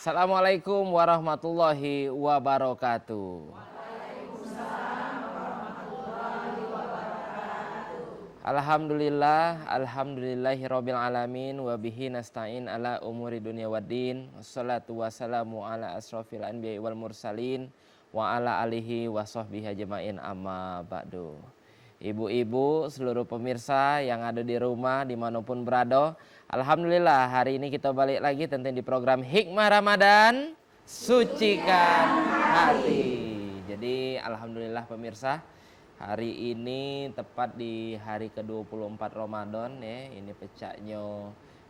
Assalamualaikum warahmatullahi wabarakatuh. Alhamdulillah, alhamdulillahirabbil alamin wa bihi nasta'in ala umuri dunya waddin. Wassalatu wassalamu ala asrofil anbiya'i wal mursalin wa ala alihi wa sahbihi ajma'in, amma ba'du. Ibu-ibu, seluruh pemirsa yang ada di rumah dimanapun berada, alhamdulillah hari ini kita balik lagi tentu di program Hikmah Ramadan, sucikan hati. Jadi alhamdulillah pemirsa, hari ini tepat di hari ke-24 Ramadan ya. Ini pecahnya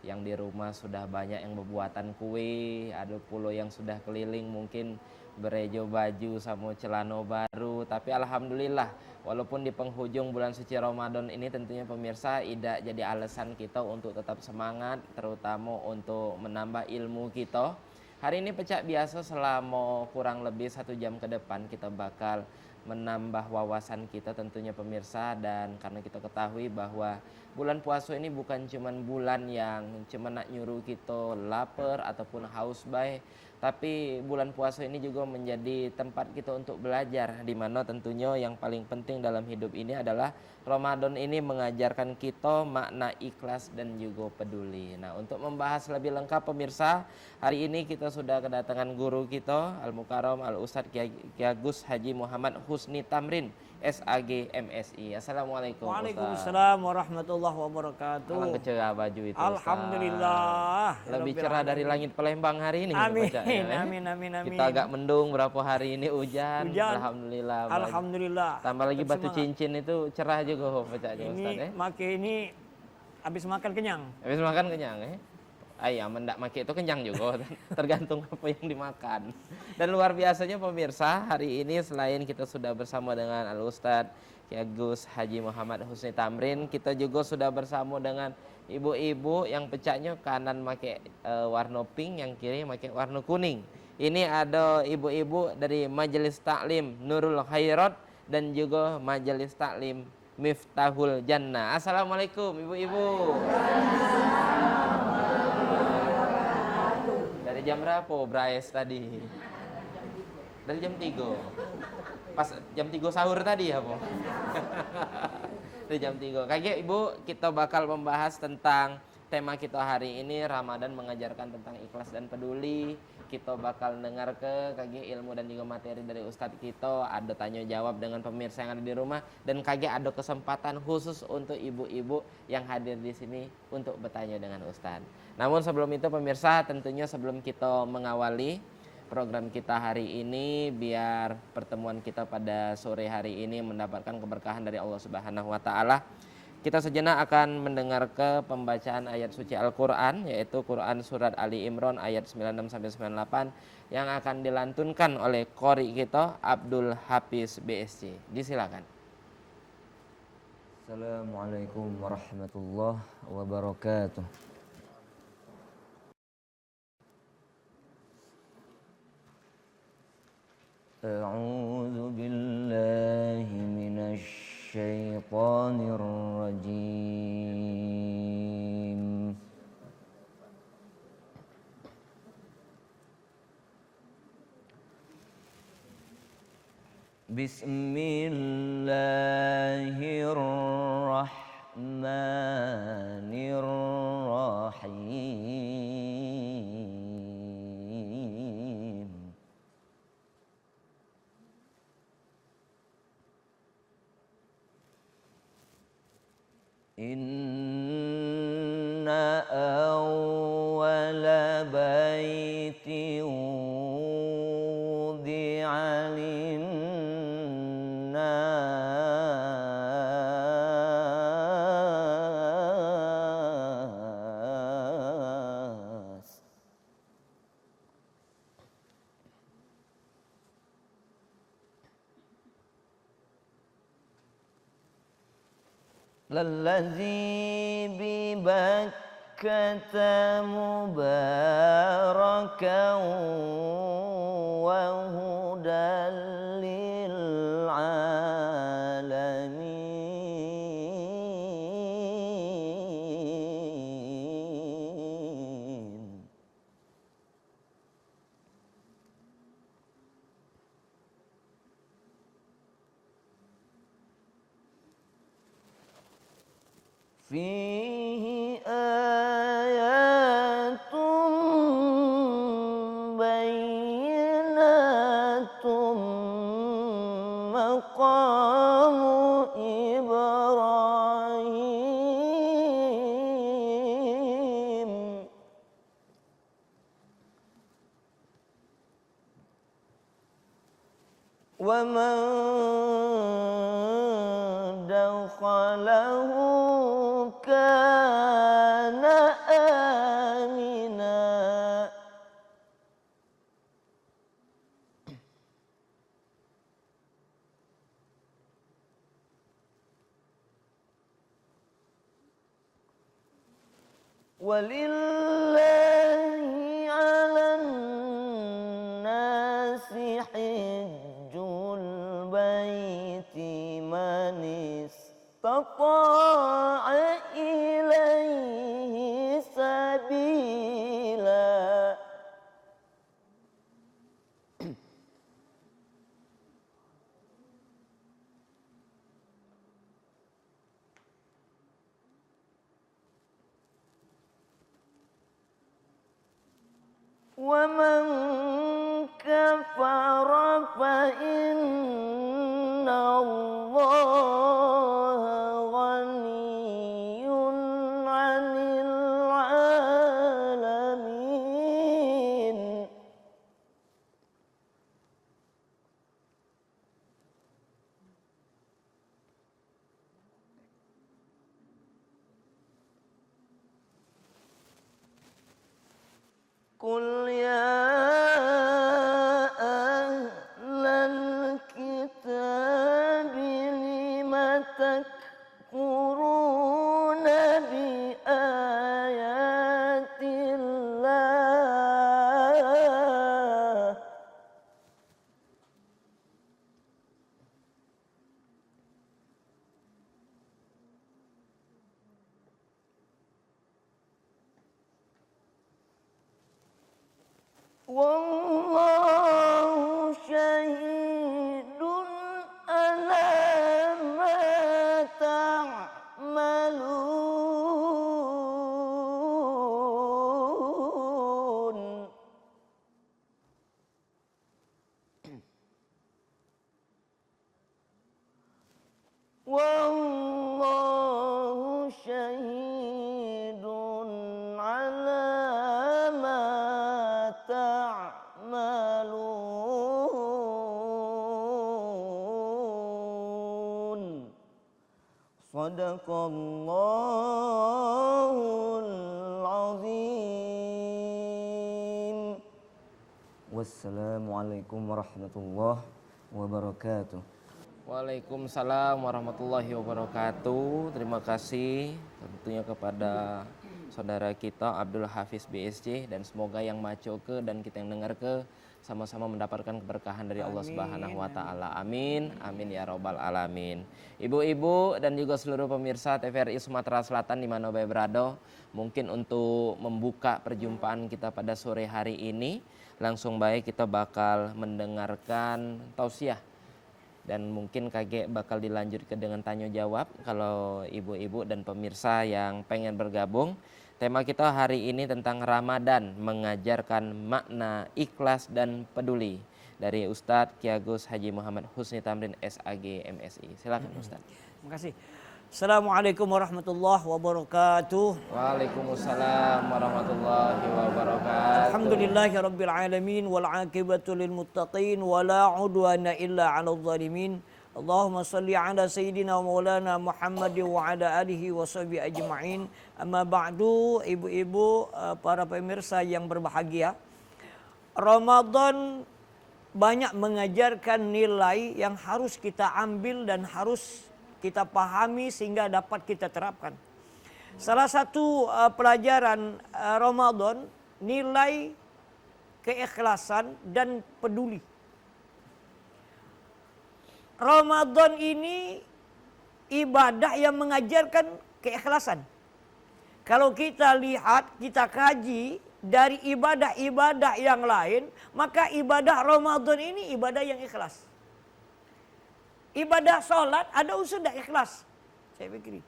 yang di rumah sudah banyak yang berbuatan kue, ada pula yang sudah keliling mungkin berejo baju sama celana baru. Tapi alhamdulillah walaupun di penghujung bulan suci Ramadan ini tentunya pemirsa tidak jadi alasan kita untuk tetap semangat, terutama untuk menambah ilmu kita. Hari ini pecah biasa selama kurang lebih 1 jam ke depan kita bakal menambah wawasan kita tentunya pemirsa. Dan karena kita ketahui bahwa bulan puasa ini bukan cuman bulan yang cuma nak nyuruh kita lapar ataupun haus baik, tapi bulan puasa ini juga menjadi tempat kita untuk belajar, di mana tentunya yang paling penting dalam hidup ini adalah Ramadan ini mengajarkan kita makna ikhlas dan juga peduli. Nah, untuk membahas lebih lengkap pemirsa, hari ini kita sudah kedatangan guru kita Al-Mukarram Al-Ustadz Kiai Agus Haji Muhammad Husni Tamrin, SAG MSI. Assalamualaikum. Waalaikumsalam warahmatullahi wabarakatuh. Alang kecerah baju itu, Alhamdulillah. Lebih cerah dari langit Palembang hari ini. Amin, Bacanya, amin, amin, amin. Kita agak mendung berapa hari ini hujan. Alhamdulillah. Alhamdulillah. Tambah lagi batu cincin itu cerah juga bacanya Ustaz. Ini habis makan kenyang. Habis makan kenyang ayam mendak make itu kenyang juga, tergantung apa yang dimakan. Dan luar biasanya pemirsa, hari ini selain kita sudah bersama dengan Al-Ustadz Kiai Agus Haji Muhammad Husni Tamrin, kita juga sudah bersama dengan ibu-ibu yang pecahnya kanan make warna pink, yang kiri make warna kuning. Ini ada ibu-ibu dari Majelis Taklim Nurul Khairat dan juga Majelis Taklim Miftahul Jannah. Assalamualaikum ibu-ibu. Dari jam berapa Brais tadi? Dari jam 3. Pas jam 3 sahur tadi ya, Bu? Dari jam 3. Kayak Ibu, kita bakal membahas tentang tema kita hari ini, Ramadan mengajarkan tentang ikhlas dan peduli. Kita bakal dengar kayak ilmu dan juga materi dari Ustadz kita, ada tanya jawab dengan pemirsa yang ada di rumah, dan kayak ada kesempatan khusus untuk ibu-ibu yang hadir di sini untuk bertanya dengan Ustadz. Namun sebelum itu pemirsa, tentunya sebelum kita mengawali program kita hari ini, biar pertemuan kita pada sore hari ini mendapatkan keberkahan dari Allah Subhanahu wa taala, kita sejenak akan mendengar ke pembacaan ayat suci Al-Quran, yaitu Quran Surat Ali Imran ayat 96-98 yang akan dilantunkan oleh qori kita Abdul Hafiz BSC. Disilakan. Assalamualaikum warahmatullahi wabarakatuh. A'udzu billahi minasy syaitanir rajim. Bismillahirrahmanirrahim. Inna awwala baitin wudi'a linnas lallazi bi Bakkata mubarakan wa hudan lil alamin. fihi ayatun bayyinatun maqamu Ibrahim. ومن دخله كان آمنا ولله على الناس حج البيت من استطاع إليه سبيلا ومن كفر فإن الله غني عن العالمين. قل يا أهل الكتاب لم تكفرون بآيات الله والله شهيد على ما تعملون. والله شهيد على ما تعملون. صدق الله العظيم. Wassalamualaikum warahmatullahi wabarakatuh. Waalaikumsalam warahmatullahi wabarakatuh. Terima kasih tentunya kepada saudara kita Abdul Hafiz BSC, dan semoga yang macoke dan kita yang dengar ke sama-sama mendapatkan keberkahan dari Allah Subhanahu wa taala. Amin. Amin ya rabbal alamin. Ibu-ibu dan juga seluruh pemirsa TVRI Sumatera Selatan di mana berada, mungkin untuk membuka perjumpaan kita pada sore hari ini, langsung baik kita bakal mendengarkan tausiah. Dan mungkin kakek bakal dilanjutkan dengan tanya jawab kalau ibu-ibu dan pemirsa yang pengen bergabung. Tema kita hari ini tentang Ramadan, mengajarkan makna ikhlas dan peduli, dari Ustadz Ki Agus Haji Muhammad Husni Tamrin SAG MSI. Silakan Ustadz. Terima kasih. Assalamualaikum warahmatullahi wabarakatuh. Waalaikumsalam warahmatullahi wabarakatuh. Alhamdulillahi rabbil alamin wal aqibatu lil muttaqin wala udwana illa 'alal zalimin. Allahumma salli ala sayyidina wa maulana Muhammad wa ala alihi wa sahbihi ajma'in. Amma ba'du, ibu-ibu, para pemirsa yang berbahagia. Ramadan banyak mengajarkan nilai yang harus kita ambil dan harus kita pahami sehingga dapat kita terapkan. Salah satu pelajaran Ramadan, nilai keikhlasan dan peduli. Ramadan ini ibadah yang mengajarkan keikhlasan. Kalau kita lihat, kita kaji dari ibadah-ibadah yang lain, maka ibadah Ramadan ini ibadah yang ikhlas. Ibadah sholat ada unsur tidak ikhlas, saya pikir.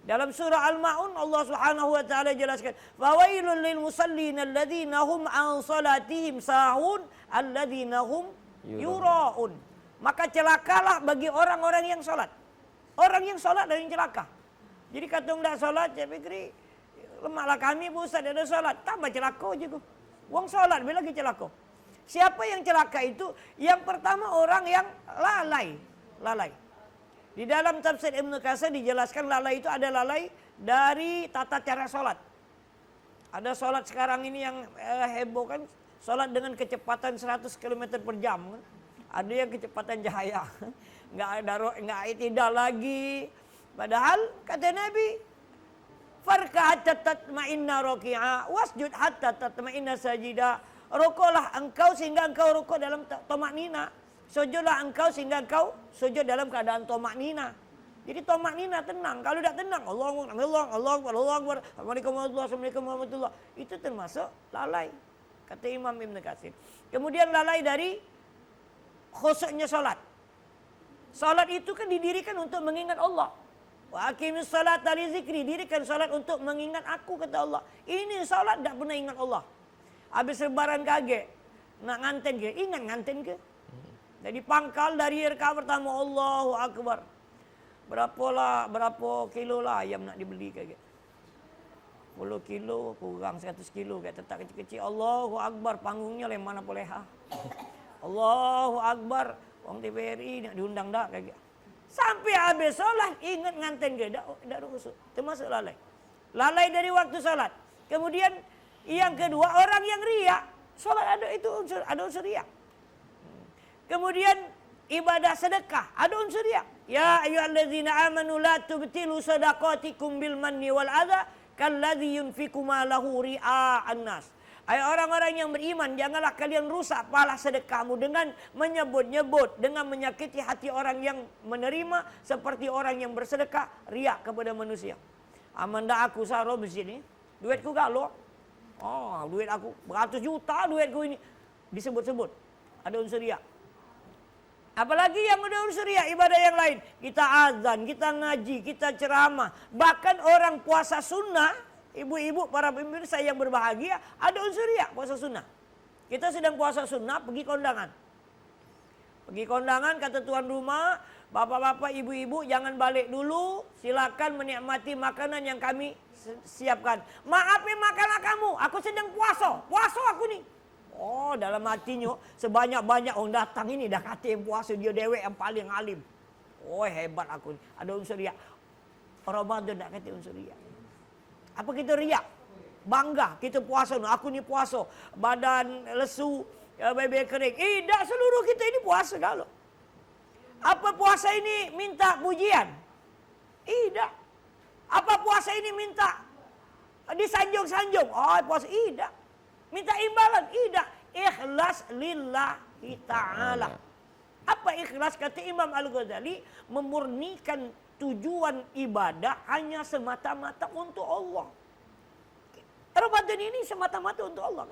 Dalam surah Al-Ma'un Allah Subhanahu wa taala jelaskan, "Fawailul lil musallin alladzina hum an salatihim sahun alladzina hum yuraun." Maka celakalah bagi orang-orang yang salat. Orang yang salat dan yang celaka. Jadi kata enggak salat, saya fikir lemaklah kami Bu Ustaz ada salat, tambah celaka je ku. Wong salat bila lagi celaka. Siapa yang celaka itu? Yang pertama orang yang lalai. Lalai. Di dalam tafsir Ibnu Katsir dijelaskan lalai itu ada lalai dari tata cara sholat. Ada sholat sekarang ini yang heboh kan, sholat dengan kecepatan 100 km per jam. Kan? Ada yang kecepatan cahaya, nggak tidak lagi. Padahal kata Nabi, farka hatta tatma'inna raki'a, wasjud hatta tatma'inna sajida. Rukuklah engkau sehingga engkau rukuk dalam tamaknina. Sujudlah engkau sehingga engkau sujud dalam keadaan tamaknina. Jadi tamaknina tenang. Kalau tidak tenang, Allahu Akbar, Assalamualaikum warahmatullahi. Itu termasuk lalai. Kata Imam Ibn Katsir. Kemudian lalai dari khusyuknya salat. Salat itu kan didirikan untuk mengingat Allah. Wa aqimis salata li zikri, dirikan salat untuk mengingat aku kata Allah. Ini salat tak pernah ingat Allah. Habis lebaran kaget, nak nganten ke? Ingat nganten ke? Jadi pangkal dari rakaat pertama Allahu Akbar. Berapa kilo lah ayam nak dibeli kaget. 10 kilo kurang 100 kilo kayak tetap kecil-kecil. Allahu Akbar, panggungnya le mana poleha. Allahu Akbar, orang TVRI nak diundang dak kaget. Sampai habis solat ingat nganten ke? Dak rusuk. Termasuk lalai. Lalai dari waktu solat. Kemudian yang kedua orang yang riak. Solat ada unsur riak. Kemudian ibadah sedekah ada unsur riya. Ya ayyuhallazina amanu la tubtilu shadaqatikum bil manni wal adza kalladzi yunfiqu malahu ria'an nas. Hai orang-orang yang beriman, janganlah kalian rusak pahala sedekahmu dengan menyebut-nyebut, dengan menyakiti hati orang yang menerima seperti orang yang bersedekah riak kepada manusia. Amanda aku saro masjid ni, duitku galo. Oh, duit aku beratus juta duitku ini disebut-sebut. Ada unsur riak. Apalagi yang udah unsur riya ibadah yang lain. Kita azan, kita ngaji, kita ceramah. Bahkan orang puasa sunnah, ibu-ibu, para pemirsa yang berbahagia, ada unsur riya puasa sunnah. Kita sedang puasa sunnah, pergi kondangan. Pergi kondangan, kata tuan rumah, bapak-bapak, ibu-ibu jangan balik dulu. Silakan menikmati makanan yang kami siapkan. Maafin makanlah kamu, aku sedang puasa aku nih. Oh, dalam hatinya sebanyak-banyak orang datang ini dah kata yang puasa dia dewek yang paling alim. Oh, hebat aku ni. Ada unsur riak. Ramadan tak kata unsur riak. Apa kita riak? Bangga kita puasa ni. Aku ni puasa. Badan lesu, bebe kering. Tak seluruh kita ini puasa kalau. Apa puasa ini minta pujian? Tak. Apa puasa ini minta disanjung-sanjung? Oh, puasa tak. Minta imbalan, tidak. Ikhlas lillahi ta'ala. Apa ikhlas? Kata Imam Al-Ghazali, memurnikan tujuan ibadah hanya semata-mata untuk Allah. Ramadan ini semata-mata untuk Allah.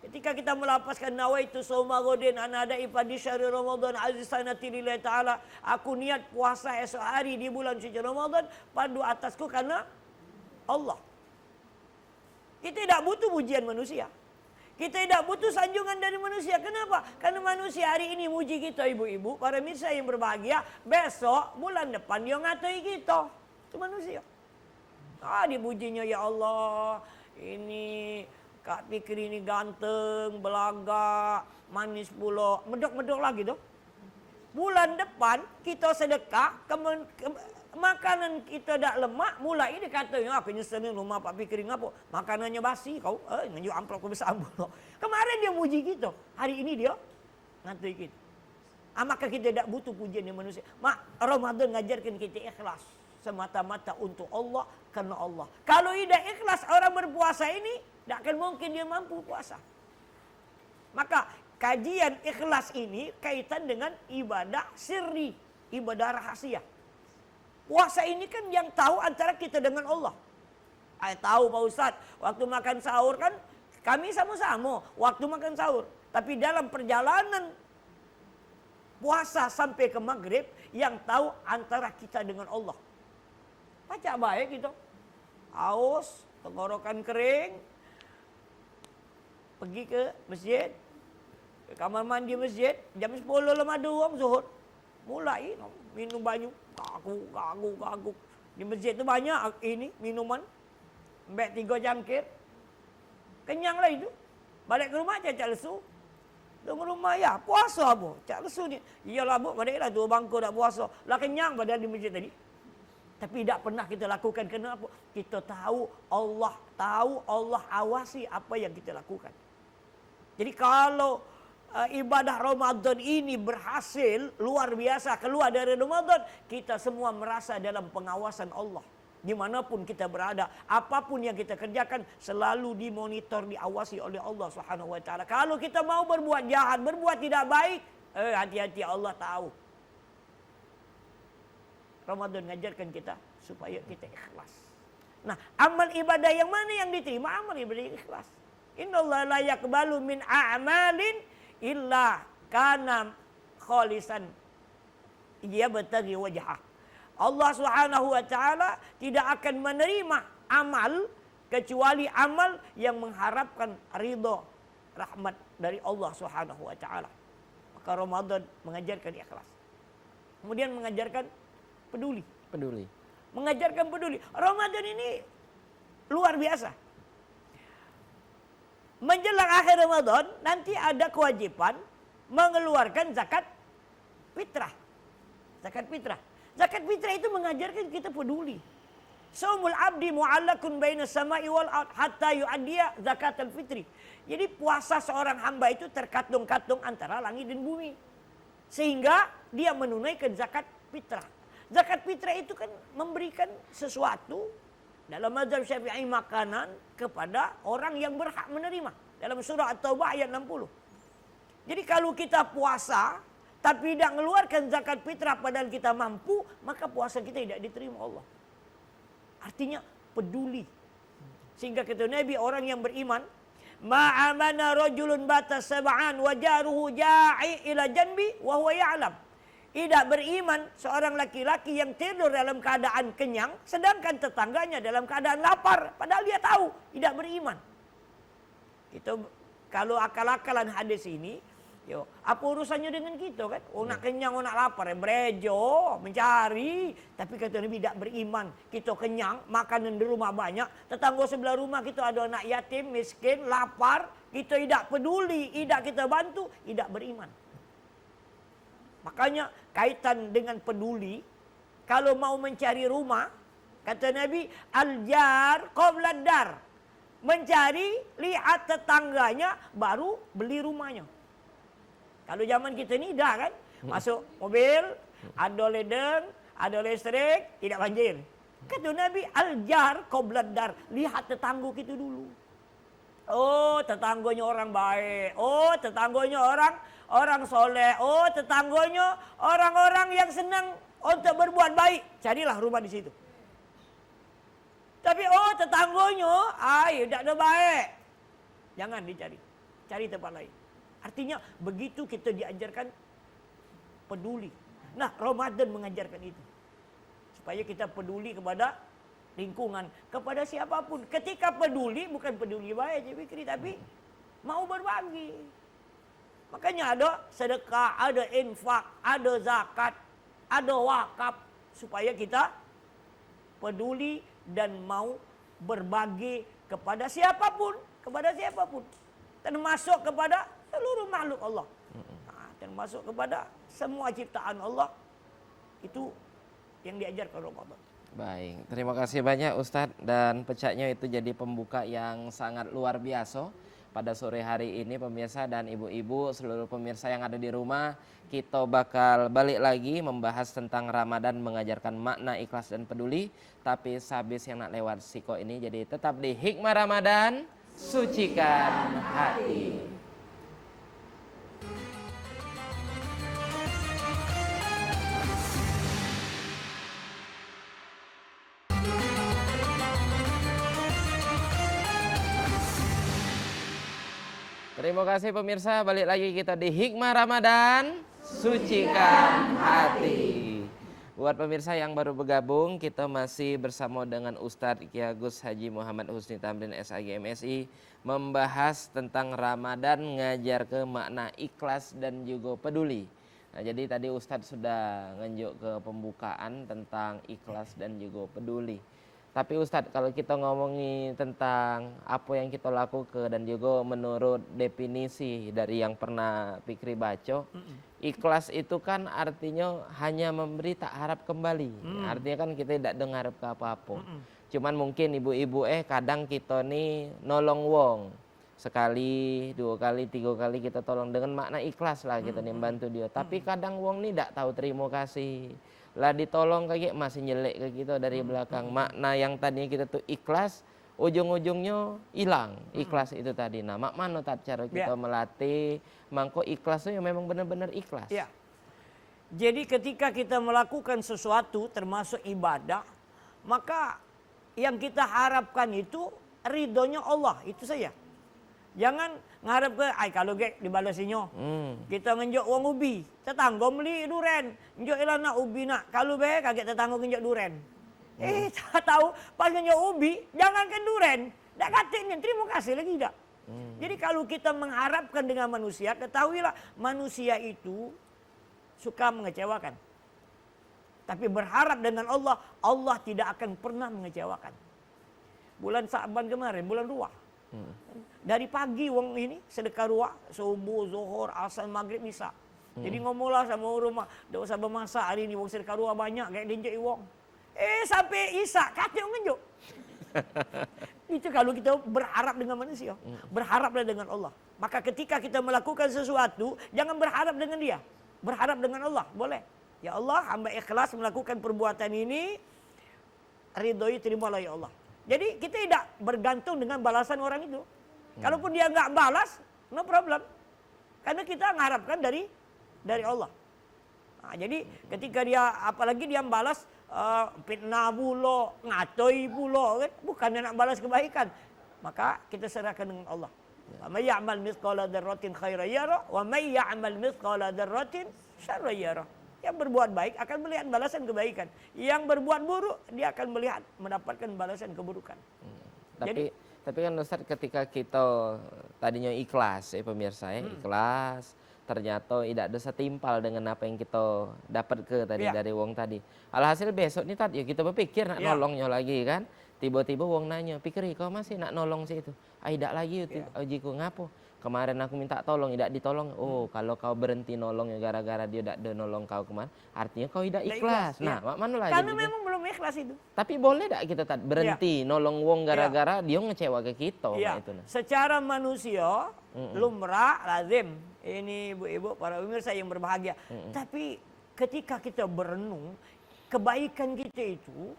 Ketika kita melapaskan nawaitu shauma ghadin anada ifadi syahri Ramadan azizanati lillahi ta'ala. Aku niat puasa esok hari di bulan suci Ramadan padu atasku karena Allah. Kita tidak butuh pujian manusia. Kita tidak butuh sanjungan dari manusia. Kenapa? Karena manusia hari ini muji kita ibu-ibu, para mirsa yang berbahagia. Besok, bulan depan dia ngatai kita. Itu manusia. Dipujinya ya Allah. Ini Kak Fikri ini ganteng, belaga, manis pula. Medok-medok lagi tuh. Bulan depan kita sedekah, makanan kita tak lemak, mulai dia kata, aku nyeselin rumah Pak Fikri ngapa? Makanannya basi kau, ngejuk amplop ke besar. Kemarin dia muji kita, hari ini dia ngantui kita. Maka kita tak butuh pujian dari manusia. Ramadan ngajarkan kita ikhlas semata-mata untuk Allah, karena Allah. Kalau tidak ikhlas orang berpuasa ini, tak akan mungkin dia mampu puasa. Maka kajian ikhlas ini kaitan dengan ibadah sirri, ibadah rahasia. Puasa ini kan yang tahu antara kita dengan Allah. Tahu Pak Ustadz, waktu makan sahur kan kami sama-sama waktu makan sahur. Tapi dalam perjalanan puasa sampai ke maghrib yang tahu antara kita dengan Allah. Pacak baik gitu. Haus, tenggorokan kering, pergi ke masjid, ke kamar mandi masjid, jam 10 lemadu orang zuhur. Mulai minum banyu, kaguk. Di masjid tu banyak ini minuman. Ambek 3 jangkir. Kenyanglah itu. Balik ke rumah cak lesu. Tunggu rumah ya, puasa apa? Cak lesu ni. Iyalah bu, baliklah 2 bangku dak puasa. Lah kenyang badan di masjid tadi. Tapi tidak pernah kita lakukan. Kenapa? Kita tahu Allah awasi apa yang kita lakukan. Jadi kalau ibadah Ramadan ini berhasil, luar biasa, keluar dari Ramadan, kita semua merasa dalam pengawasan Allah. Dimanapun kita berada, apapun yang kita kerjakan, selalu dimonitor, diawasi oleh Allah Subhanahu Wa Taala. Kalau kita mau berbuat jahat, berbuat tidak baik, hati-hati, Allah tahu. Ramadan mengajarkan kita supaya kita ikhlas. Nah, amal ibadah yang mana yang diterima? Amal ibadah yang ikhlas. Innallaha la yaqbalu min a'malin illa kana khalisan yabtaghi wajhah. Allah Subhanahu wa taala tidak akan menerima amal kecuali amal yang mengharapkan ridha, rahmat dari Allah Subhanahu wa taala. Maka Ramadan mengajarkan ikhlas. Kemudian mengajarkan peduli. Mengajarkan peduli. Ramadan ini luar biasa. Menjelang akhir Ramadan nanti ada kewajiban mengeluarkan zakat fitrah. Zakat fitrah itu mengajarkan kita peduli. Saumul abdi mu'allakun baina samai wal ard hatta yu'addiya zakatul fitri. Jadi puasa seorang hamba itu terkatung-katung antara langit dan bumi. Sehingga dia menunaikan zakat fitrah. Zakat fitrah itu kan memberikan sesuatu dalam mazhab Syafi'i, makanan kepada orang yang berhak menerima. Dalam surah At-Taubah ayat 60. Jadi kalau kita puasa tapi tidak mengeluarkan zakat fitrah padahal kita mampu, maka puasa kita tidak diterima Allah. Artinya peduli. Sehingga kata Nabi, orang yang beriman, ma'amana rajulun bata sab'an wa jaruhu ja'i ila janbi wa huwa ya'lam. Tidak beriman seorang laki-laki yang tidur dalam keadaan kenyang, sedangkan tetangganya dalam keadaan lapar, padahal dia tahu tidak beriman. Itu kalau akal-akalan hadis ini, yo, apa urusannya dengan kita kan? Oh, nak kenyang, oh nak lapar, berejo, mencari. Tapi kata Nabi tidak beriman. Kita kenyang, makanan di rumah banyak. Tetangga sebelah rumah kita ada anak yatim, miskin, lapar. Kita tidak peduli, tidak kita bantu, tidak beriman. Makanya kaitan dengan peduli, kalau mau mencari rumah, kata Nabi, al-jar qabla dar. Mencari, lihat tetangganya, baru beli rumahnya. Kalau zaman kita ni dah kan, masuk mobil, ada ledeng, ada listrik, tidak banjir. Kata Nabi, al-jar qabla dar. Lihat tetangga kita dulu. Oh, tetangganya orang baik. Oh, tetangganya orang soleh. Oh, tetangganya orang-orang yang senang untuk berbuat baik. Carilah rumah di situ. Tapi oh, tetangganya tidak ada baik. Jangan dicari. Cari tempat lain. Artinya begitu kita diajarkan peduli. Nah, Ramadan mengajarkan itu. Supaya kita peduli kepada lingkungan, kepada siapapun. Ketika peduli, bukan peduli baik je Fikri, tapi mau berbagi. Makanya ada sedekah, ada infak, ada zakat, ada wakaf. Supaya kita peduli dan mau berbagi kepada siapapun. Kepada siapapun. Termasuk kepada seluruh makhluk Allah. Termasuk kepada semua ciptaan Allah. Itu yang diajarkan Ramadan. Baik, terima kasih banyak Ustadz, dan pecahnya itu jadi pembuka yang sangat luar biasa pada sore hari ini pemirsa dan ibu-ibu, seluruh pemirsa yang ada di rumah. Kita bakal balik lagi membahas tentang Ramadan mengajarkan makna ikhlas dan peduli. Tapi sehabis yang nak lewat siko ini, jadi tetap di Hikmah Ramadan, sucikan hati. Terima kasih pemirsa, balik lagi kita di Hikmah Ramadan, sucikan hati. Buat pemirsa yang baru bergabung, kita masih bersama dengan Ustadz Ki Agus Haji Muhammad Husni Tamrin SAG MSI membahas tentang Ramadan ngajar ke makna ikhlas dan juga peduli. Nah, jadi tadi Ustadz sudah ngenjuk ke pembukaan tentang ikhlas dan juga peduli. Tapi Ustadz, kalau kita ngomongin tentang apa yang kita lakukan dan juga menurut definisi dari yang pernah Fikri baca, ikhlas itu kan artinya hanya memberi tak harap kembali. Artinya kan kita tidak dengar ke apa-apa. Cuman mungkin ibu-ibu kadang kita nih nolong wong. Sekali, 2 kali, 3 kali kita tolong dengan makna ikhlas lah kita nih bantu dia. Tapi kadang wong nih tidak tahu terima kasih. Lah ditolong kayak masih nyelek ke kita dari belakang. Makna yang tadinya kita tuh ikhlas, ujung-ujungnya hilang ikhlas itu tadi. Nah, mana cara kita melatih mangko ikhlas itu yang memang benar-benar ikhlas. Ya. Jadi ketika kita melakukan sesuatu termasuk ibadah, maka yang kita harapkan itu ridhonya Allah, itu saja. Jangan ngarep ke, kalau dibalasinyo. Kita ngenjok uang ubi, tetangga beli duren, ngenjok ilana ubi nak. Kalau kaget tetangga ngenjok duren. Tak tahu pas ngenjok ubi, jangankan duren, dak katanya terima kasih lagi dak. Jadi kalau kita mengharapkan dengan manusia, ketahuilah manusia itu suka mengecewakan. Tapi berharap dengan Allah, Allah tidak akan pernah mengecewakan. Bulan Sa'ban kemarin, bulan ruah. Dari pagi wong ini sedekah ruah, subuh, zuhur, asar, maghrib, isya. Jadi ngomonglah sama rumah, dak usah bermasak hari ini wong sedekah ruah banyak kayak dinjek wong. Sampai isya kate ngenjuk. Itu kalau kita berharap dengan manusia, berharaplah dengan Allah. Maka ketika kita melakukan sesuatu, jangan berharap dengan dia, berharap dengan Allah, boleh. Ya Allah, hamba ikhlas melakukan perbuatan ini, ridhoi terimalah ya Allah. Jadi kita tidak bergantung dengan balasan orang itu. Kalaupun dia nggak balas, no problem. Karena kita mengharapkan dari Allah. Nah, jadi ketika dia, apalagi dia balas fitnah pula, ngatoi pula, kan? Bukan nak balas kebaikan. Maka kita serahkan dengan Allah. Wa may ya'mal mithqala dzarratin khairan yarah wa may ya'mal mithqala dzarratin syarran yarah. Yang berbuat baik akan melihat balasan kebaikan. Yang berbuat buruk dia akan mendapatkan balasan keburukan. Tapi kan Ustaz, ketika kita tadinya ikhlas pemirsa ikhlas, ternyata tidak ada setimpal dengan apa yang kita dapat dari wong tadi. Alhasil besok nih tadi kita berpikir nak nolongnya lagi kan. Tiba-tiba wong nanya, "Pikir kau masih nak nolong sih itu?" Tidak lagi ujiku ngapo. Kemarin aku minta tolong, tidak ditolong. Oh, kalau kau berhenti nolong ya gara-gara dia tidak ada nolong kau kemarin, artinya kau tidak ikhlas. Nah, mana lagi? Karena memang belum ikhlas itu. Tapi boleh tidak kita berhenti nolong wong gara-gara dia ngecewa ke kita? Itu, secara manusia, lumrah, lazim. Ini ibu-ibu, para pemirsa yang berbahagia. Tapi ketika kita berenung, kebaikan kita itu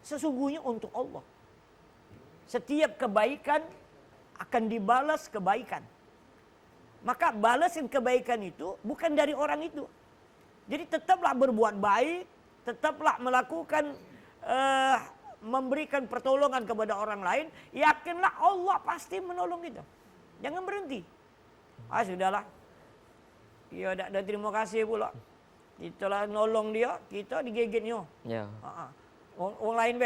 sesungguhnya untuk Allah. Setiap kebaikan akan dibalas kebaikan. Maka balasan kebaikan itu bukan dari orang itu. Jadi tetaplah berbuat baik, tetaplah melakukan memberikan pertolongan kepada orang lain. Yakinlah Allah pasti menolong kita. Jangan berhenti. Sudahlah. Ya dah terima kasih pula. Itulah nolong dia, kita digigitnya. Ya. Orang lain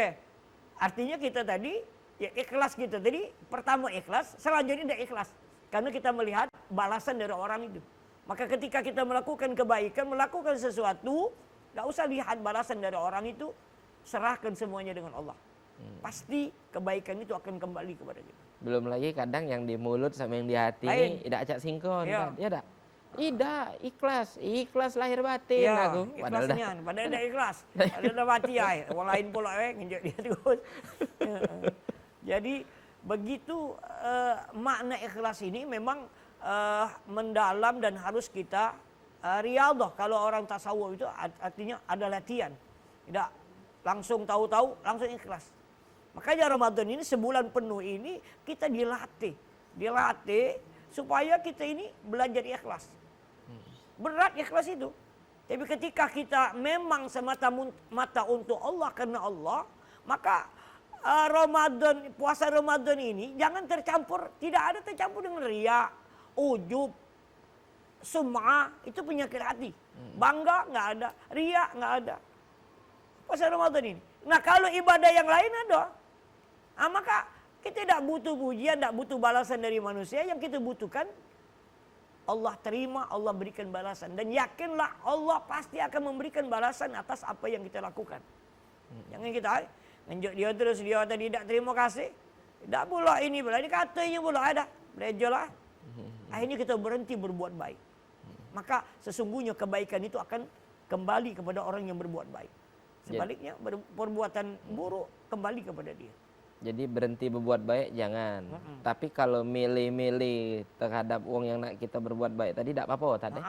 artinya kita tadi ikhlas kita tadi, pertama ikhlas, selanjutnya tidak ikhlas. Karena kita melihat balasan dari orang itu. Maka ketika kita melakukan kebaikan, melakukan sesuatu, tidak usah lihat balasan dari orang itu, serahkan semuanya dengan Allah. Pasti kebaikan itu akan kembali kepada kita. Belum lagi kadang yang di mulut sama yang di hati ini tidak acak sinkron. Ya tak? Tidak, ikhlas lahir batin aku. Padahal tidak ikhlas. Padahal dah mati orang lain pula nginjak dia terus. Jadi begitu makna ikhlas ini memang mendalam dan harus kita riyadhah. Kalau orang tasawuf itu artinya ada latihan. Tidak langsung tahu-tahu langsung ikhlas. Makanya Ramadan ini sebulan penuh ini kita dilatih supaya kita ini belajar ikhlas. Berat ikhlas itu. Tapi ketika kita memang semata-mata untuk Allah karena Allah, maka puasa Ramadan ini jangan tercampur, tidak ada tercampur dengan riya, ujub. sum'ah itu penyakit hati. Bangga nggak ada, riya nggak ada. Puasa Ramadan ini. Nah kalau ibadah yang lain ada. Maka kita tidak butuh pujian, tidak butuh balasan dari manusia. Yang kita butuhkan Allah terima, Allah berikan balasan. Dan yakinlah Allah pasti akan memberikan balasan atas apa yang kita lakukan. Jangan kita ngenjuk dia terus, dia tadi tidak terima kasih. Tidak pula ini pula, ini katanya pula ada. Belajarlah. Akhirnya kita berhenti berbuat baik. Maka sesungguhnya kebaikan itu akan kembali kepada orang yang berbuat baik. Sebaliknya perbuatan buruk kembali kepada dia. Jadi berhenti berbuat baik jangan. Tapi kalau milih-milih terhadap uang yang nak kita berbuat baik tadi tidak apa-apa tadi.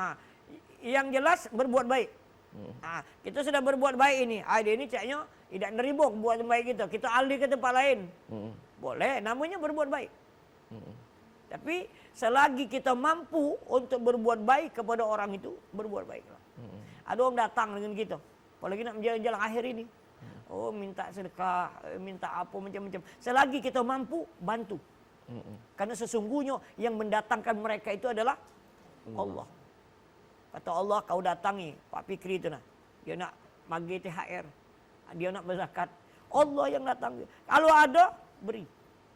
Yang jelas berbuat baik. Kita sudah berbuat baik ini. Dia ini caknya tidak nerima buat baik kita. Kita alih ke tempat lain. Boleh, namanya berbuat baik. Tapi selagi kita mampu untuk berbuat baik kepada orang itu, berbuat baiklah. Ada orang datang dengan kita. Apalagi nak menjalan-jalan akhir ini. Oh minta sedekah, minta apa macam-macam. Selagi kita mampu, bantu. Karena sesungguhnya yang mendatangkan mereka itu adalah Allah. Kata Allah, kau datangi Pak Fikri itu nah. Dia nak bagi THR. Dia nak berzakat. Allah yang datang. Kalau ada, beri.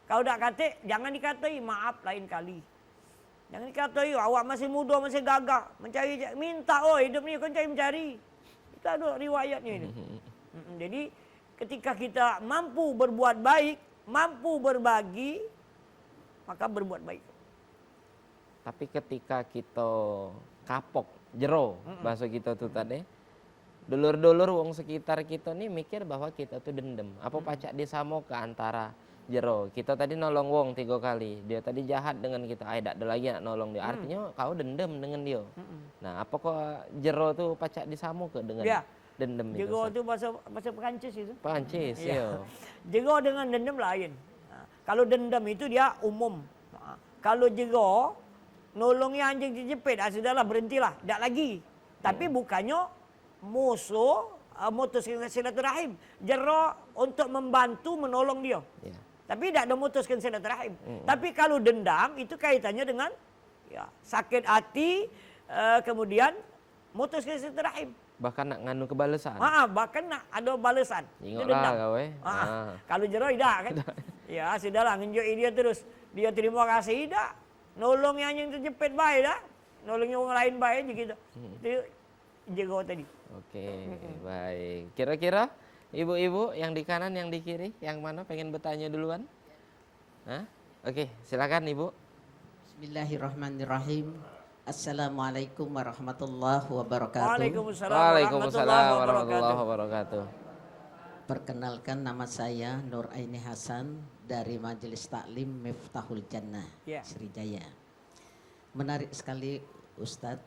Kalau tak kata, jangan dikatai maaf lain kali. Jangan dikatai awak masih muda, masih gagah. Mencari, minta hidup ni kau mencari. Itu ada riwayatnya ini. Jadi ketika kita mampu berbuat baik, mampu berbagi, maka berbuat baik. Tapi ketika kita kapok, jero, bahasa kita tuh tadi, dulur-dulur wong sekitar kita nih mikir bahwa kita tuh dendam. Apa pacak disamo ke antara jero. Kita tadi nolong wong 3 kali, dia tadi jahat dengan kita, tidak ada lagi nak nolong dia. Artinya kau dendam dengan dia. Nah, apa kok jero tuh pacak disamo ke dengan dendam itu? Jero itu bahasa Perancis itu. Perancis, ya. Jero dengan dendam lain. Kalau dendam itu dia umum. Kalau jero nolongi anjing dijepit, sudahlah berhentilah, tidak lagi. Tapi bukannya musuh mutus silaturahim. Jero untuk membantu menolong dia. Tapi tidak ada mutuskan silaturahim. Tapi kalau dendam itu kaitannya dengan sakit hati, kemudian mutuskan silaturahim. Bahkan nak nganu kebalasan. Bahkan nak ada balasan. Itu dendam. Kalau jero tidak kan. Ya sudahlah ngenjoi dia terus. Dia terima kasih tidak. Nolong yang terjepit baik dah. Nolong orang lain baik je gitu. Itu jero tadi. Oke, baik. Kira-kira ibu-ibu yang di kanan, yang di kiri, yang mana pengen bertanya duluan? Oke, silakan ibu. Bismillahirrahmanirrahim. Assalamualaikum warahmatullahi wabarakatuh. Waalaikumsalam warahmatullahi wabarakatuh. Perkenalkan, nama saya Nur Aini Hasan dari Majelis Taklim Miftahul Jannah, Sriwijaya. Menarik sekali Ustadz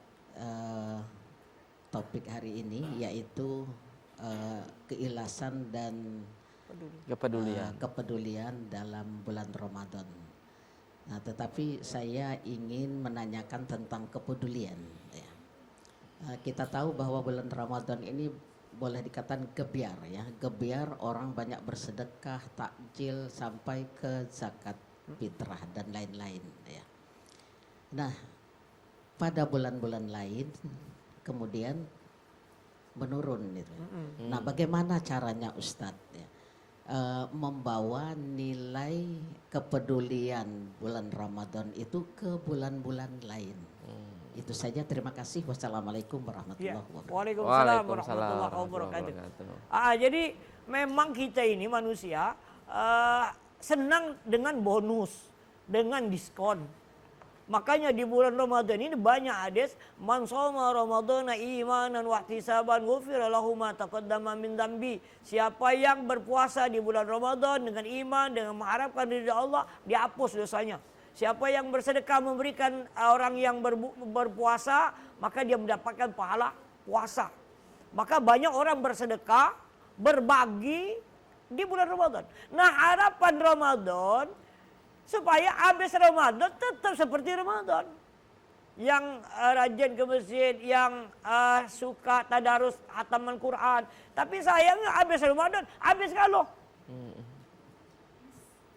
topik hari ini, yaitu keikhlasan dan kepedulian dalam bulan Ramadan. Nah, tetapi saya ingin menanyakan tentang kepedulian. Kita tahu bahwa bulan Ramadan ini boleh dikatakan gebiar, gebiar orang banyak bersedekah, takjil sampai ke zakat fitrah dan lain-lain. Nah, pada bulan-bulan lain kemudian menurun gitu. Nah, bagaimana caranya Ustadz membawa nilai kepedulian bulan Ramadan itu ke bulan-bulan lain? Itu saja, terima kasih. Wassalamualaikum warahmatullahi wabarakatuh. Waalaikumsalam warahmatullahi wabarakatuh. Jadi memang kita ini manusia senang dengan bonus, dengan diskon. Makanya di bulan Ramadan ini banyak hadis, man shoma ramadhana imanan wa ihtisaban ghufira lahu ma taqaddama min dzambi. Siapa yang berpuasa di bulan Ramadan dengan iman, dengan mengharapkan ridha Allah, dihapus dosanya. Siapa yang bersedekah memberikan orang yang berpuasa, maka dia mendapatkan pahala puasa. Maka banyak orang bersedekah, berbagi di bulan Ramadan. Nah, harapan Ramadan supaya habis Ramadan tetap seperti Ramadan. Yang rajin ke masjid, yang suka tadarus hataman Quran. Tapi sayangnya habis Ramadan, habis kalau.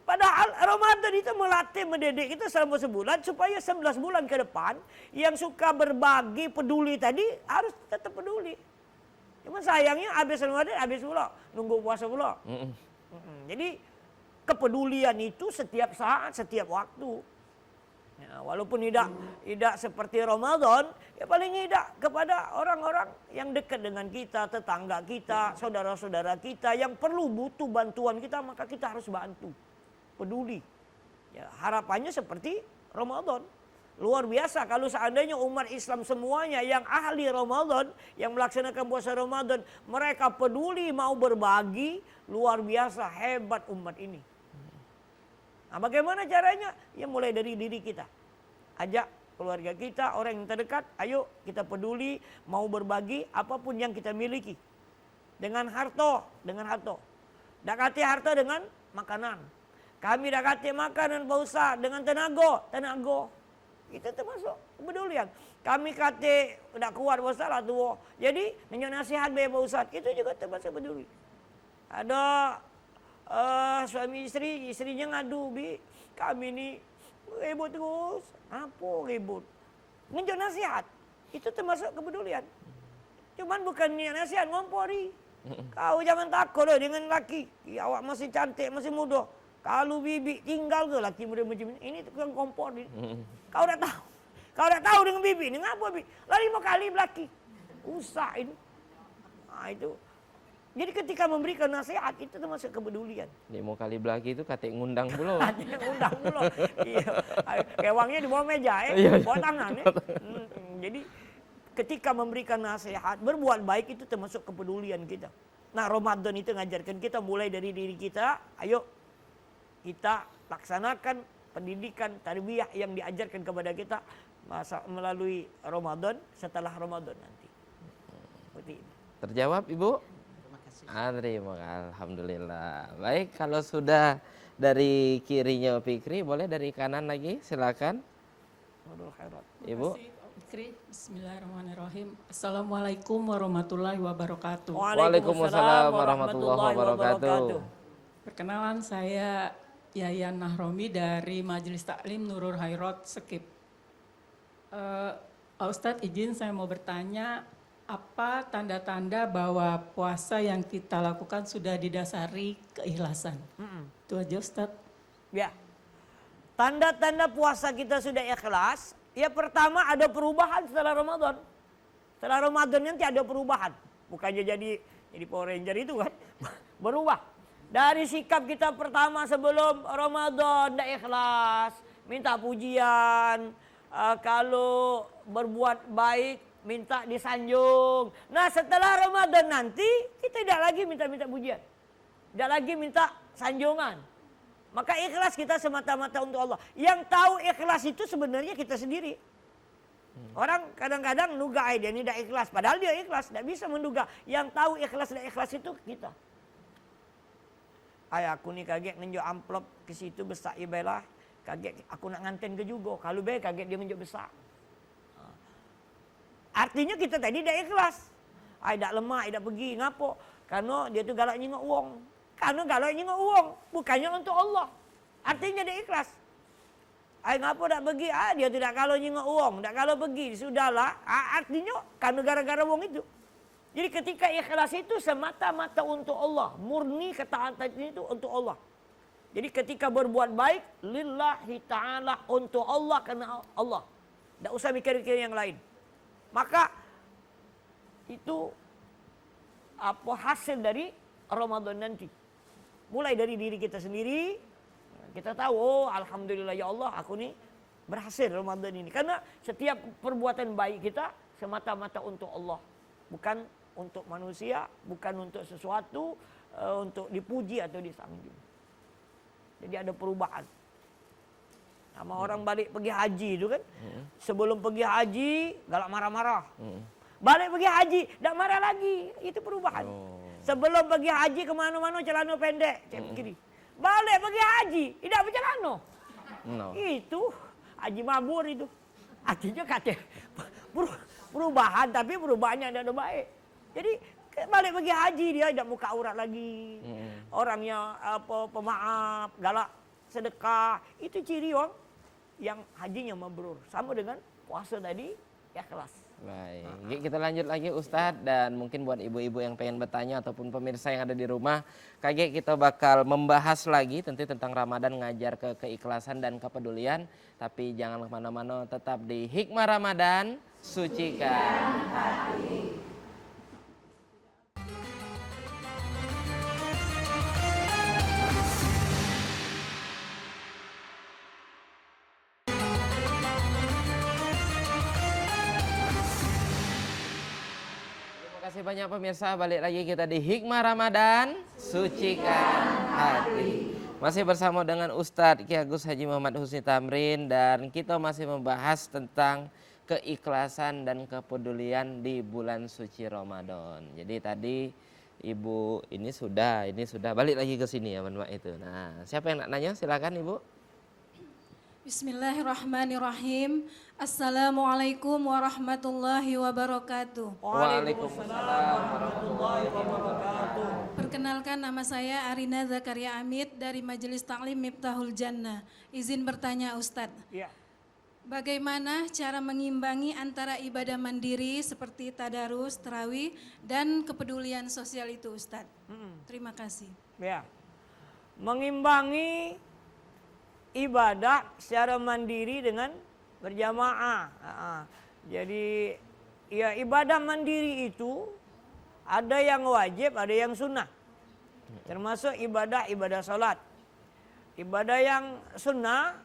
Padahal Ramadan itu melatih, mendidik kita selama sebulan supaya 11 bulan ke depan yang suka berbagi, peduli tadi harus tetap peduli. Cuma sayangnya habis Ramadan habis pula, nunggu puasa pula. Jadi kepedulian itu setiap saat, setiap waktu. Ya, walaupun tidak seperti Ramadan, ya paling tidak kepada orang-orang yang dekat dengan kita, tetangga kita, saudara-saudara kita yang perlu butuh bantuan kita, maka kita harus bantu. Peduli. Ya, harapannya seperti Ramadan. Luar biasa kalau seandainya umat Islam semuanya yang ahli Ramadan, yang melaksanakan puasa Ramadan, mereka peduli mau berbagi, luar biasa hebat umat ini. Nah, bagaimana caranya? Ya mulai dari diri kita. Ajak keluarga kita, orang yang terdekat, ayo kita peduli, mau berbagi apapun yang kita miliki. Dengan harta. Dakati harta dengan makanan. Kami dakati makanan Pak Ustaz dengan tenaga. Itu termasuk kepedulian. Kami kate udah kuat Pak Ustaz lah tua. Jadi nanya nasihat be Pak Ustaz, itu juga termasuk peduli. Ada suami istrinya ngadu, Bi, kami ini ribut terus. Apa ribut? Nunjuk nasihat. Itu termasuk kepedulian. Cuman bukan nasihat ngompori. Kau jangan takut loh dengan laki. Ya, awak masih cantik, masih muda. Kalau bibi tinggal ke laki muda macam ini tukang kompor. Kau udah tahu dengan bibi ini ngapa Bi? Lari 5 kali belaki. Usah ini. Nah, itu. Jadi ketika memberikan nasihat itu termasuk kepedulian. 5 kali belaki itu kate ngundang pula. Ngundang pula. Iya. Kewangnya di bawah meja bawah tangan ya. Jadi ketika memberikan nasihat, berbuat baik itu termasuk kepedulian kita. Nah, Ramadan itu ngajarkan kita mulai dari diri kita, ayo kita laksanakan pendidikan tarbiyah yang diajarkan kepada kita melalui Ramadan setelah Ramadan nanti. Seperti ini. Terjawab Ibu? Terima kasih. Alhamdulillah. Baik, kalau sudah dari kirinya Fikri, boleh dari kanan lagi, silakan. Ibu. Fikri, bismillahirrahmanirrahim. Assalamualaikum warahmatullahi wabarakatuh. Waalaikumsalam warahmatullahi wabarakatuh. Perkenalan, saya Yayan Nahromi dari Majelis Taklim Nurul Khairat Sekip. Pak Ustadz, izin saya mau bertanya, apa tanda-tanda bahwa puasa yang kita lakukan sudah didasari keikhlasan? Itu aja Ustadz. Ya, tanda-tanda puasa kita sudah ikhlas, ya pertama ada perubahan setelah Ramadan. Setelah Ramadan nanti ada perubahan. Bukannya jadi Power Ranger itu kan, berubah. Dari sikap kita pertama sebelum Ramadan dah ikhlas, minta pujian, kalau berbuat baik minta disanjung. Nah, setelah Ramadan nanti kita tidak lagi minta pujian. Tidak lagi minta sanjungan. Maka ikhlas kita semata-mata untuk Allah. Yang tahu ikhlas itu sebenarnya kita sendiri. Orang kadang-kadang nuga dia ini tidak ikhlas. Padahal dia ikhlas, tidak bisa menduga. Yang tahu ikhlas dan ikhlas itu kita. Aku nih kaget ngenjuk amplop ke situ besar ibalah. Kaget aku nak nganten ke juga. Kalau be kaget dia ngenjuk besar. Artinya kita tadi tidak ikhlas. Tidak lemah, tidak pergi. Ngapa? Karena dia tu galak nyingok uang. Karena galak nyingok uang. Bukannya untuk Allah. Artinya dia ikhlas. Ngapa tak pergi? Dia tidak kalau nyingok uang. Tak kalau pergi. Sudahlah. Artinya karena gara-gara uang itu. Jadi ketika ikhlas itu semata-mata untuk Allah. Murni ketaatan itu untuk Allah. Jadi ketika berbuat baik. Lillahi ta'ala untuk Allah karena Allah. Tak usah mikir-mikir yang lain. Maka itu apa hasil dari Ramadan nanti. Mulai dari diri kita sendiri. Kita tahu, oh alhamdulillah ya Allah aku nih berhasil Ramadan ini. Karena setiap perbuatan baik kita semata-mata untuk Allah. Bukan untuk manusia, bukan untuk sesuatu, untuk dipuji atau disanjung. Jadi ada perubahan. Sama orang balik pergi haji itu kan. Sebelum pergi haji, galak marah-marah. Balik pergi haji, tak marah lagi. Itu perubahan. Sebelum pergi haji kemana-mana celana pendek. Cek kiri. Balik pergi haji, tidak bercelana. Itu haji mabur itu. Artinya kata perubahan, tapi perubahannya tidak ada baik. Jadi balik pergi haji dia tidak buka aurat lagi. Orangnya pemaaf, galak sedekah. Itu ciri orang yang hajinya mabrur. Sama dengan puasa tadi, ikhlas. Baik, kita lanjut lagi Ustadz, dan mungkin buat ibu-ibu yang pengen bertanya ataupun pemirsa yang ada di rumah, kita bakal membahas lagi tentu tentang Ramadan, ngajar keikhlasan dan kepedulian. Tapi jangan kemana-mana, tetap di Hikmah Ramadan, sucikan hati. Terima kasih banyak pemirsa, balik lagi kita di Hikmah Ramadan, sucikan hati. Masih bersama dengan Ustadz Ki Agus Haji Muhammad Husni Tamrin, dan kita masih membahas tentang keikhlasan dan kepedulian di bulan suci Ramadan. Jadi tadi Ibu ini sudah balik lagi ke sini ya, Mbak itu. Nah, siapa yang nak nanya? Silakan Ibu. Bismillahirrahmanirrahim. Assalamualaikum warahmatullahi wabarakatuh. Waalaikumsalam warahmatullahi wabarakatuh. Perkenalkan, nama saya Arina Zakaria Amit dari Majelis Taklim Miftahul Jannah. Izin bertanya Ustadz, Ya. bagaimana cara mengimbangi antara ibadah mandiri seperti tadarus, tarawih, dan kepedulian sosial itu Ustadz? Terima kasih. Ya. Mengimbangi ibadah secara mandiri dengan berjamaah. Jadi ya, ibadah mandiri itu ada yang wajib, ada yang sunnah. Termasuk ibadah salat. Ibadah yang sunnah,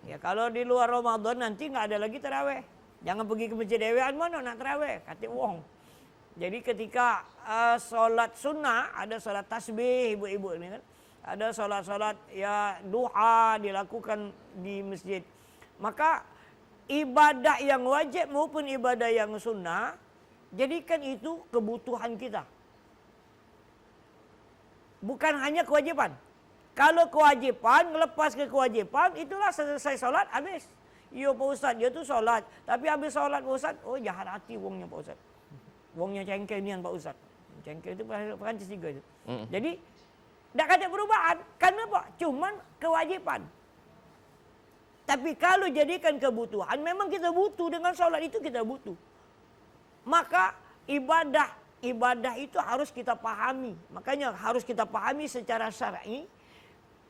ya kalau di luar Ramadan nanti nggak ada lagi taraweh. Jangan pergi ke masjid dewean, mana nak taraweh, kata wong. Jadi ketika salat sunnah, ada salat tasbih ibu-ibu ini kan. Ada salat-salat ya duha dilakukan di masjid. Maka ibadah yang wajib maupun ibadah yang sunnah, jadikan itu kebutuhan kita. Bukan hanya kewajiban. Kalau kewajiban, lepas ke kewajiban, itulah selesai solat, habis. Yo Pak Ustaz, dia tu solat. Tapi habis solat Pak Ustaz, oh jahat hati wongnya Pak Ustaz. Wongnya cengkel nian Pak Ustaz. Cengkel itu Perancis juga itu. Jadi, tak ada perubahan. Kenapa? Cuman kewajiban. Tapi kalau jadikan kebutuhan, memang kita butuh, dengan solat itu kita butuh. Maka ibadah itu harus kita pahami. Makanya harus kita pahami secara syar'i,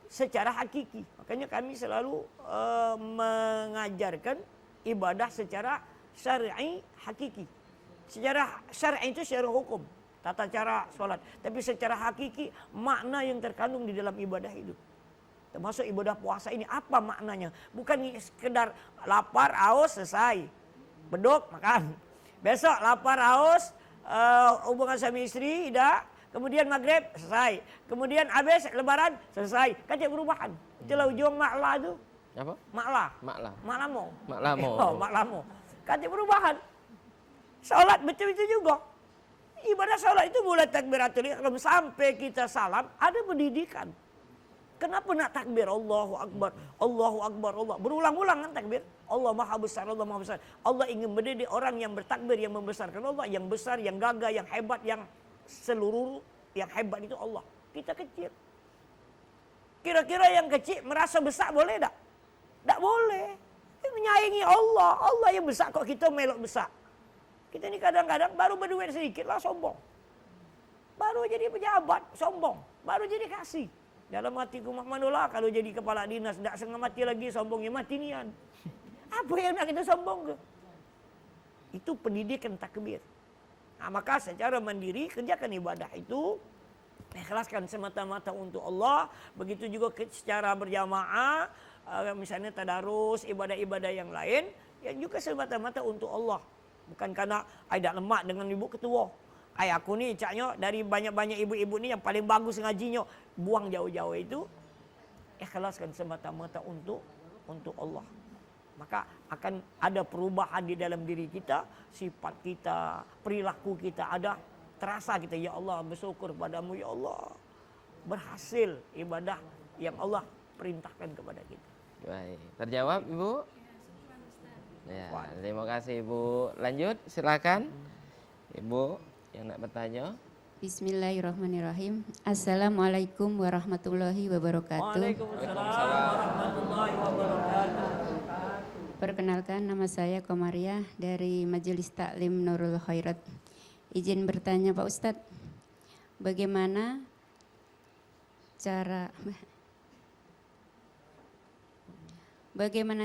secara hakiki. Makanya kami selalu mengajarkan ibadah secara syar'i hakiki. Secara syar'i itu secara hukum, tata cara solat. Tapi secara hakiki makna yang terkandung di dalam ibadah itu. Termasuk ibadah puasa ini, apa maknanya? Bukan sekedar lapar, haus, selesai. Beduk, makan. Besok lapar, haus, hubungan suami istri, tidak. Kemudian maghrib, selesai. Kemudian habis lebaran, selesai. Kan tidak perubahan. Itulah ujung maklah itu. Apa? Maklah. Maklamo. Maklamo. Kan tidak perubahan. Salat betul itu juga. Ibadah salat itu mulai takbiratul ihram sampai kita salam, ada pendidikan. Kenapa nak takbir Allahu Akbar, Allahu Akbar, Allah. Berulang-ulang kan takbir. Allah Maha Besar, Allah Maha Besar. Allah ingin mendidik orang yang bertakbir, yang membesarkan Allah, yang besar, yang gagah, yang hebat, yang seluruh, yang hebat itu Allah. Kita kecil. Kira-kira yang kecil merasa besar boleh tak? Tak boleh. Dia menyayangi Allah. Allah yang besar kok kita melok besar. Kita ni kadang-kadang baru berduit sedikit lah sombong. Baru jadi pejabat, sombong. Baru jadi kasih. Dalam hatiku mak manolah kalau jadi kepala dinas, tak setengah mati lagi sombongnya, mati nian. Apa yang nak kita sombong ke? Itu pendidikan takbir. Nah, maka secara mandiri kerjakan ibadah itu, ikhlaskan semata-mata untuk Allah. Begitu juga secara berjamaah, misalnya tadarus, ibadah-ibadah yang lain, yang juga semata-mata untuk Allah. Bukan karena I dah lemak dengan ibu ketua. Aku ni caknya dari banyak-banyak ibu-ibu ni yang paling bagus ngajinya. Buang jauh-jauh itu. Ikhlaskan semata-mata untuk Allah. Maka akan ada perubahan di dalam diri kita. Sifat kita, perilaku kita ada. Terasa kita, ya Allah bersyukur padamu ya Allah. Berhasil ibadah yang Allah perintahkan kepada kita. Baik, terjawab Ibu? Ya, terima kasih Ibu. Lanjut, silakan. Ibu yang nak bertanya. Bismillahirrahmanirrahim. Assalamualaikum warahmatullahi wabarakatuh. Waalaikumsalam warahmatullahi wabarakatuh. Perkenalkan, nama saya Komariah dari Majelis Taklim Nurul Khairat. Izin bertanya Pak Ustadz, bagaimana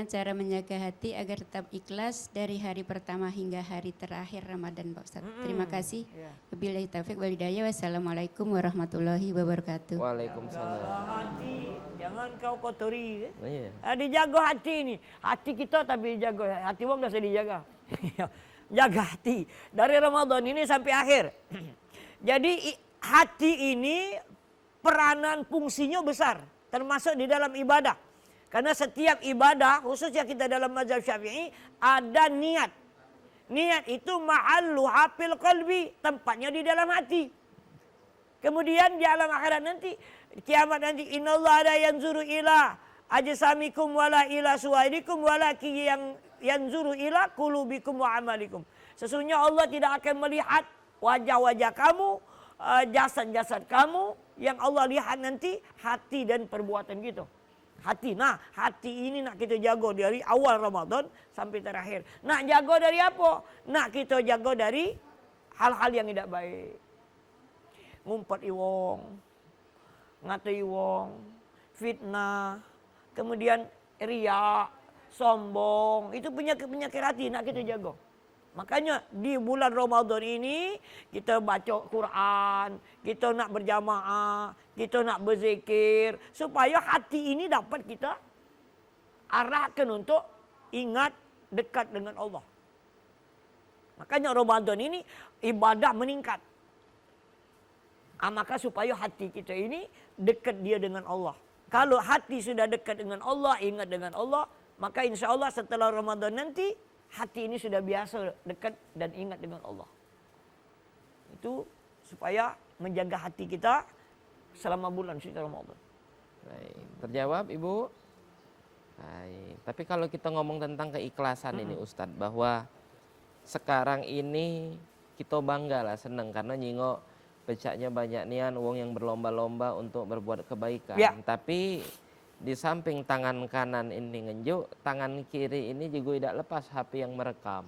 cara menjaga hati agar tetap ikhlas dari hari pertama hingga hari terakhir Ramadan Pak Ustadz? Terima kasih. Wabillahi taufiq wal hidayah. Wassalamualaikum warahmatullahi wabarakatuh. Waalaikumsalam. Hati jangan kau kotori. Iya. Dijaga hati ini. Hati kita tapi dijaga. Hati wong dah dijaga. Jaga hati dari Ramadan ini sampai akhir. Jadi hati ini peranan fungsinya besar, termasuk di dalam ibadah. Karena setiap ibadah, khususnya kita dalam mazhab Syafi'i, ada niat. Niat itu mahallu hafil qalbi, tempatnya di dalam hati. Kemudian di alam akhirat nanti, kiamat nanti, innallaha la yanzuru ila ajsamikum wala ila suwaidikum walaki yang yanzuru ila qulubikum wa amalikum. Sesungguhnya Allah tidak akan melihat wajah-wajah kamu, jasad-jasad kamu. Yang Allah lihat nanti hati dan perbuatan gitu. Hati. Nah, hati ini nak kita jaga dari awal Ramadan sampai terakhir. Nak jaga dari apa? Nak kita jaga dari hal-hal yang tidak baik. Ngumpet iwong, ngatai iwong, fitnah, kemudian riak, sombong. Itu penyakit hati nak kita jaga. Makanya di bulan Ramadan ini kita baca Quran, kita nak berjamaah, kita nak berzikir supaya hati ini dapat kita arahkan untuk ingat dekat dengan Allah. Makanya Ramadan ini ibadah meningkat. Maka supaya hati kita ini dekat dia dengan Allah. Kalau hati sudah dekat dengan Allah, ingat dengan Allah, maka insya Allah setelah Ramadan nanti hati ini sudah biasa dekat dan ingat dengan Allah. Itu supaya menjaga hati kita selama bulan suci Ramadan. Baik, terjawab Ibu? Baik. Tapi kalau kita ngomong tentang keikhlasan ini Ustadz, bahwa sekarang ini kita bangga lah, senang karena nyingok becaknya banyak nian uang yang berlomba-lomba untuk berbuat kebaikan. Ya. Tapi di samping tangan kanan ini ngenjuk, tangan kiri ini juga tidak lepas HP yang merekam.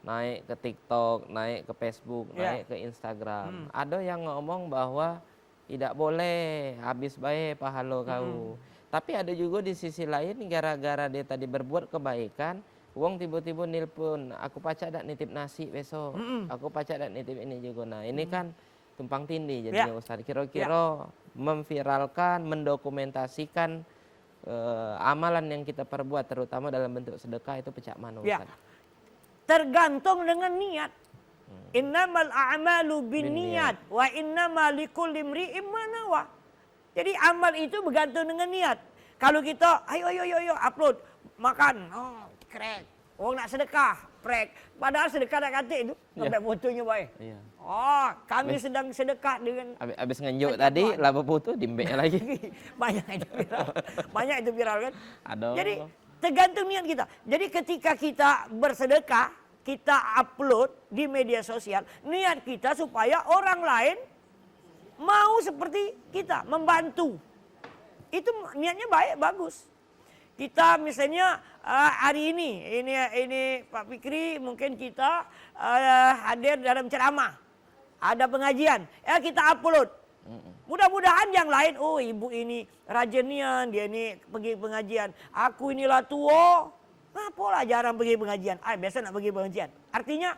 Naik ke TikTok, naik ke Facebook, naik ke Instagram. Ada yang ngomong bahwa tidak boleh, habis baik pahala kau. Tapi ada juga di sisi lain, gara-gara dia tadi berbuat kebaikan, uang tiba-tiba nilpun, aku pacak dak nitip nasi besok, aku pacak dak nitip ini juga. Nah ini kan tumpang tindih jadinya Ustaz. Kira-kira memviralkan, mendokumentasikan amalan yang kita perbuat, terutama dalam bentuk sedekah, itu pecah mana Ustaz? Tergantung dengan niat. Innamal a'malu binniyat wa innama likulli imri'in ma nawa. Jadi amal itu bergantung dengan niat. Kalau kita ayo upload makan, oh krek. Orang nak sedekah, prek. Padahal sedekah nak kata itu, sampai fotonya baik. Iya. Oh, kami sedang sedekah dengan Habis ngenjuk tadi, laba foto dimbek lagi. banyak itu viral. Banyak itu viral kan? Aduh. Jadi tergantung niat kita. Jadi ketika kita bersedekah, kita upload di media sosial, niat kita supaya orang lain mau seperti kita, membantu. Itu niatnya baik, bagus. Kita misalnya hari ini Pak Fikri mungkin kita hadir dalam ceramah, ada pengajian, kita upload. Mudah-mudahan yang lain, oh ibu ini rajinian, dia ini pergi pengajian. Aku inilah tua, apalah jarang pergi pengajian. Biasa nak pergi pengajian. Artinya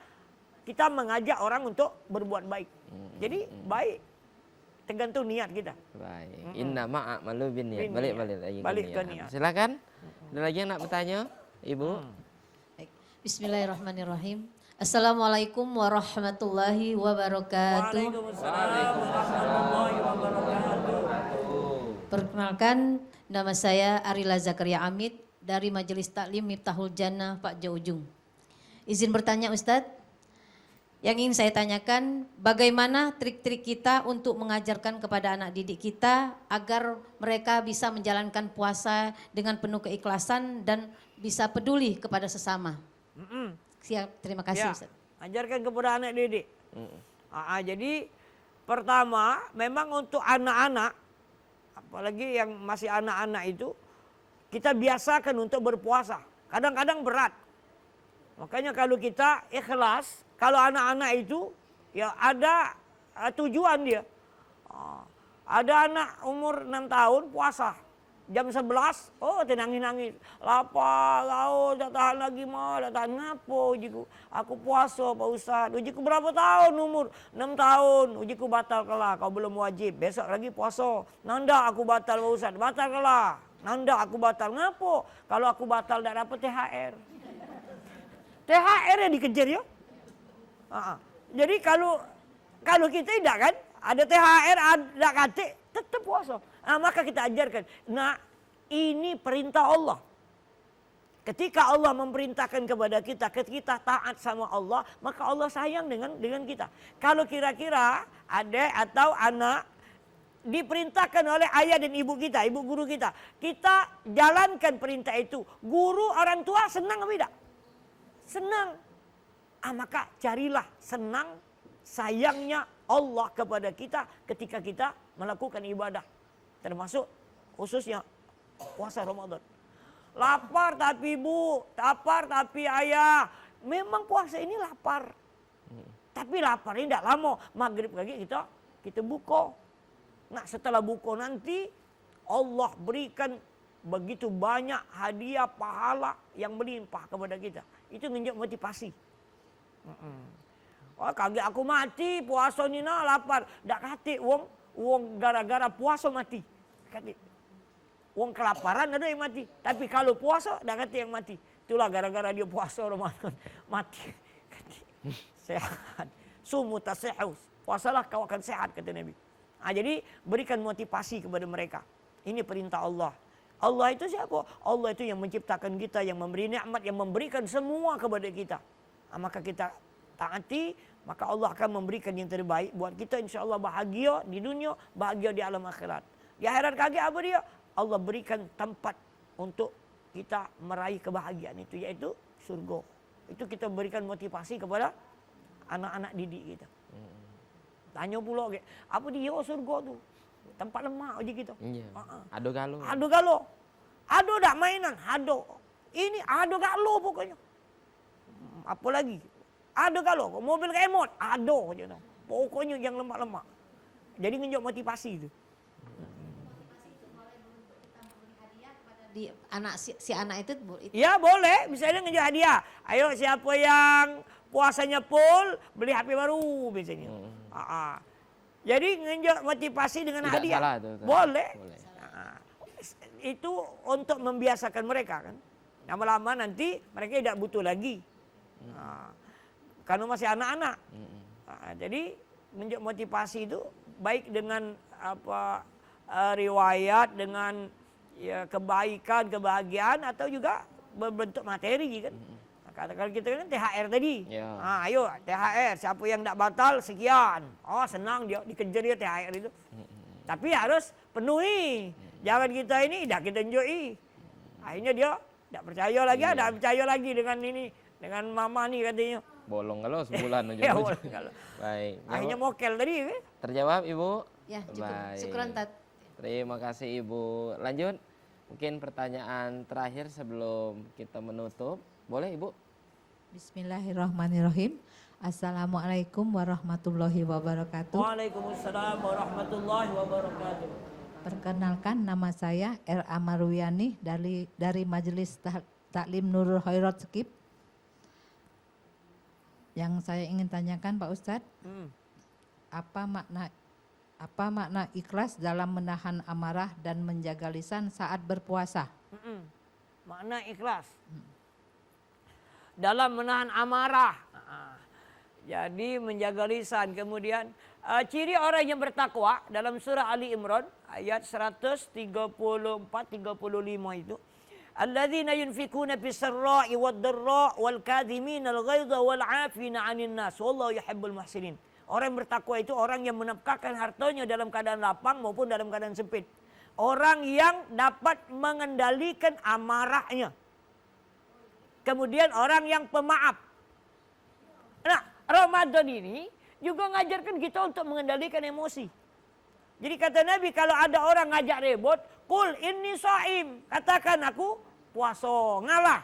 kita mengajak orang untuk berbuat baik. Jadi baik, tergantung niat kita. Baik. Inna ma'amalu bin niat. Bin Balik ke niat. Silakan. Ada lagi yang nak bertanya, Ibu? Baik. Bismillahirrahmanirrahim. Assalamualaikum warahmatullahi wabarakatuh. Waalaikumsalam warahmatullahi wabarakatuh. Perkenalkan, nama saya Arila Zakaria Amit dari Majelis Taklim Miftahul Jannah Pak Jaujung. Izin bertanya Ustadz, yang ingin saya tanyakan, bagaimana trik-trik kita untuk mengajarkan kepada anak didik kita agar mereka bisa menjalankan puasa dengan penuh keikhlasan dan bisa peduli kepada sesama. Mm-mm. Siap, terima kasih Ya, Ustaz. ajarkan kepada anak didik. Jadi Pertama, memang untuk anak-anak, apalagi yang masih anak-anak itu, kita biasakan untuk berpuasa. Kadang-kadang berat. Makanya kalau kita ikhlas, kalau anak-anak itu ya ada tujuan dia. Ada anak umur 6 tahun puasa. Jam 11, nangis-nangis. Lapar, tak tahan lagi mah, tak tahan ngapo ujiku. Aku puasa Pak Ustaz. Ujiku berapa tahun umur? 6 tahun. Ujiku batal kelah, kau belum wajib. Besok lagi puasa. Nanda aku batal Pak Ustaz, batal kelah. Nanda aku batal, ngapo? Kalau aku batal tak dapat THR. THR yang dikejar ya. Jadi kalau kita tidak kan, ada THR, ada KT, tetap puasa. Maka kita ajarkan. Nah, ini perintah Allah. Ketika Allah memerintahkan kepada kita taat sama Allah, maka Allah sayang dengan kita. Kalau kira-kira adik atau anak diperintahkan oleh ayah dan ibu kita, ibu guru kita jalankan perintah itu. Guru, orang tua senang apa tidak? Senang. Maka carilah senang, sayangnya Allah kepada kita ketika kita melakukan ibadah. Termasuk khususnya puasa Ramadan. Lapar tapi ibu, lapar tapi ayah. Memang puasa ini lapar. Tapi lapar ini tidak lama. Maghrib lagi kita buka. Nah setelah buka nanti Allah berikan begitu banyak hadiah pahala yang melimpah kepada kita. Itu menunjuk motivasi. Kaget aku mati puasa ni nak lapar. Tak kata wong gara-gara puasa mati. Kata wong kelaparan ada yang mati. Tapi kalau puasa tak kata yang mati. Itulah gara-gara dia puasa Ramadan mati. Sehat. Sumu tasihus. Puasalah kau akan sehat kata Nabi. Jadi berikan motivasi kepada mereka. Ini perintah Allah. Allah itu siapa? Allah itu yang menciptakan kita, yang memberi nikmat, yang memberikan semua kepada kita. Maka kita taati, maka Allah akan memberikan yang terbaik buat kita. InsyaAllah bahagia di dunia, bahagia di alam akhirat. Di akhirat kaget apa dia? Allah berikan tempat untuk kita meraih kebahagiaan itu, yaitu surga. Itu kita berikan motivasi kepada anak-anak didik kita. Tanya pula, apa dia surga tu? Tempat lemak aja kita. Iya. Ado galo. Ado galo. Ado dak mainan, ado. Ini ado galo pokoknya. Apa lagi? Ado galo, mobil kemot, ado aja dah. Pokoknya yang lemak-lemak. Jadi ngenjok motivasi itu. Di anak si anak itu Ya boleh, misalnya ngenjok hadiah. Ayo siapa yang puasanya full beli HP baru biasanya. Jadi ngenjok motivasi dengan Tidak hadiah. salah itu. Boleh. Itu untuk membiasakan mereka kan. Lama-lama nanti mereka tidak butuh lagi. Karena masih anak-anak. Jadi menjadi motivasi itu baik dengan riwayat, dengan kebaikan, kebahagiaan, atau juga berbentuk materi kan. Katakan kita kan THR tadi. Ya. Ayo THR, siapa yang tidak batal sekian. Senang dia, dikejar dia THR itu. Tapi harus penuhi. Jangan kita ini tidak kita enjoy. Akhirnya dia tidak percaya lagi, tidak percaya lagi dengan ini, dengan mama nih katanya. Bolong kalau sebulan aja. Ya, bolong kalau. Baik. Akhirnya mokel tadi. Terjawab Ibu? ya cukup. Baik. Syukran Tat. Terima kasih Ibu. Lanjut. Mungkin pertanyaan terakhir sebelum kita menutup. Boleh Ibu? Bismillahirrahmanirrahim. Assalamualaikum warahmatullahi wabarakatuh. Waalaikumsalam warahmatullahi wabarakatuh. Perkenalkan, nama saya R.A. Marwiyani dari Majelis Taklim Nurul Khairat Skip. Yang saya ingin tanyakan Pak Ustadz, apa makna ikhlas dalam menahan amarah dan menjaga lisan saat berpuasa? Makna ikhlas dalam menahan amarah. Jadi menjaga lisan. Kemudian ciri orang yang bertakwa dalam surah Ali Imran ayat 134-35 itu. Alladzina yunfikuna fis sarra'i wad dharra wal kadhimina al ghaidha wal 'afina 'anil nas wallahu yuhibbul muhsinin. Orang yang bertakwa itu orang yang menafkahkan hartanya dalam keadaan lapang maupun dalam keadaan sempit. Orang yang dapat mengendalikan amarahnya. Kemudian orang yang pemaaf. Nah, Ramadan ini juga ngajarkan kita untuk mengendalikan emosi. Jadi kata Nabi, kalau ada orang ngajak ribut, qul inni shaim, katakan aku puasa, ngalah.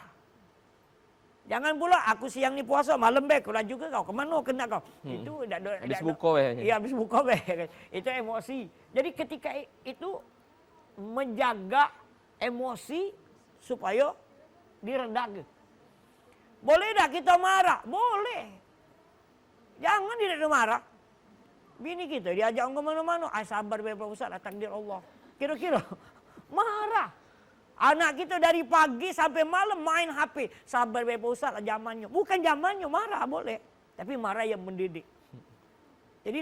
Jangan pula aku siang ni puasa, malam baik kurang juga kau. Kemana kena kau? Itu Habis buka weh. Iya, habis buka weh. Itu emosi. Jadi ketika itu menjaga emosi supaya diredakan. Boleh tak kita marah? Boleh. Jangan tidak marah. Bini kita diajak ke mana-mana, sabar baik Pak Ustaz, takdir Allah. Kira-kira marah. Anak kita dari pagi sampai malam main HP. Sabar baik Pak Ustaz, zamannya. Bukan zamannya, marah boleh. Tapi marah yang mendidik. Jadi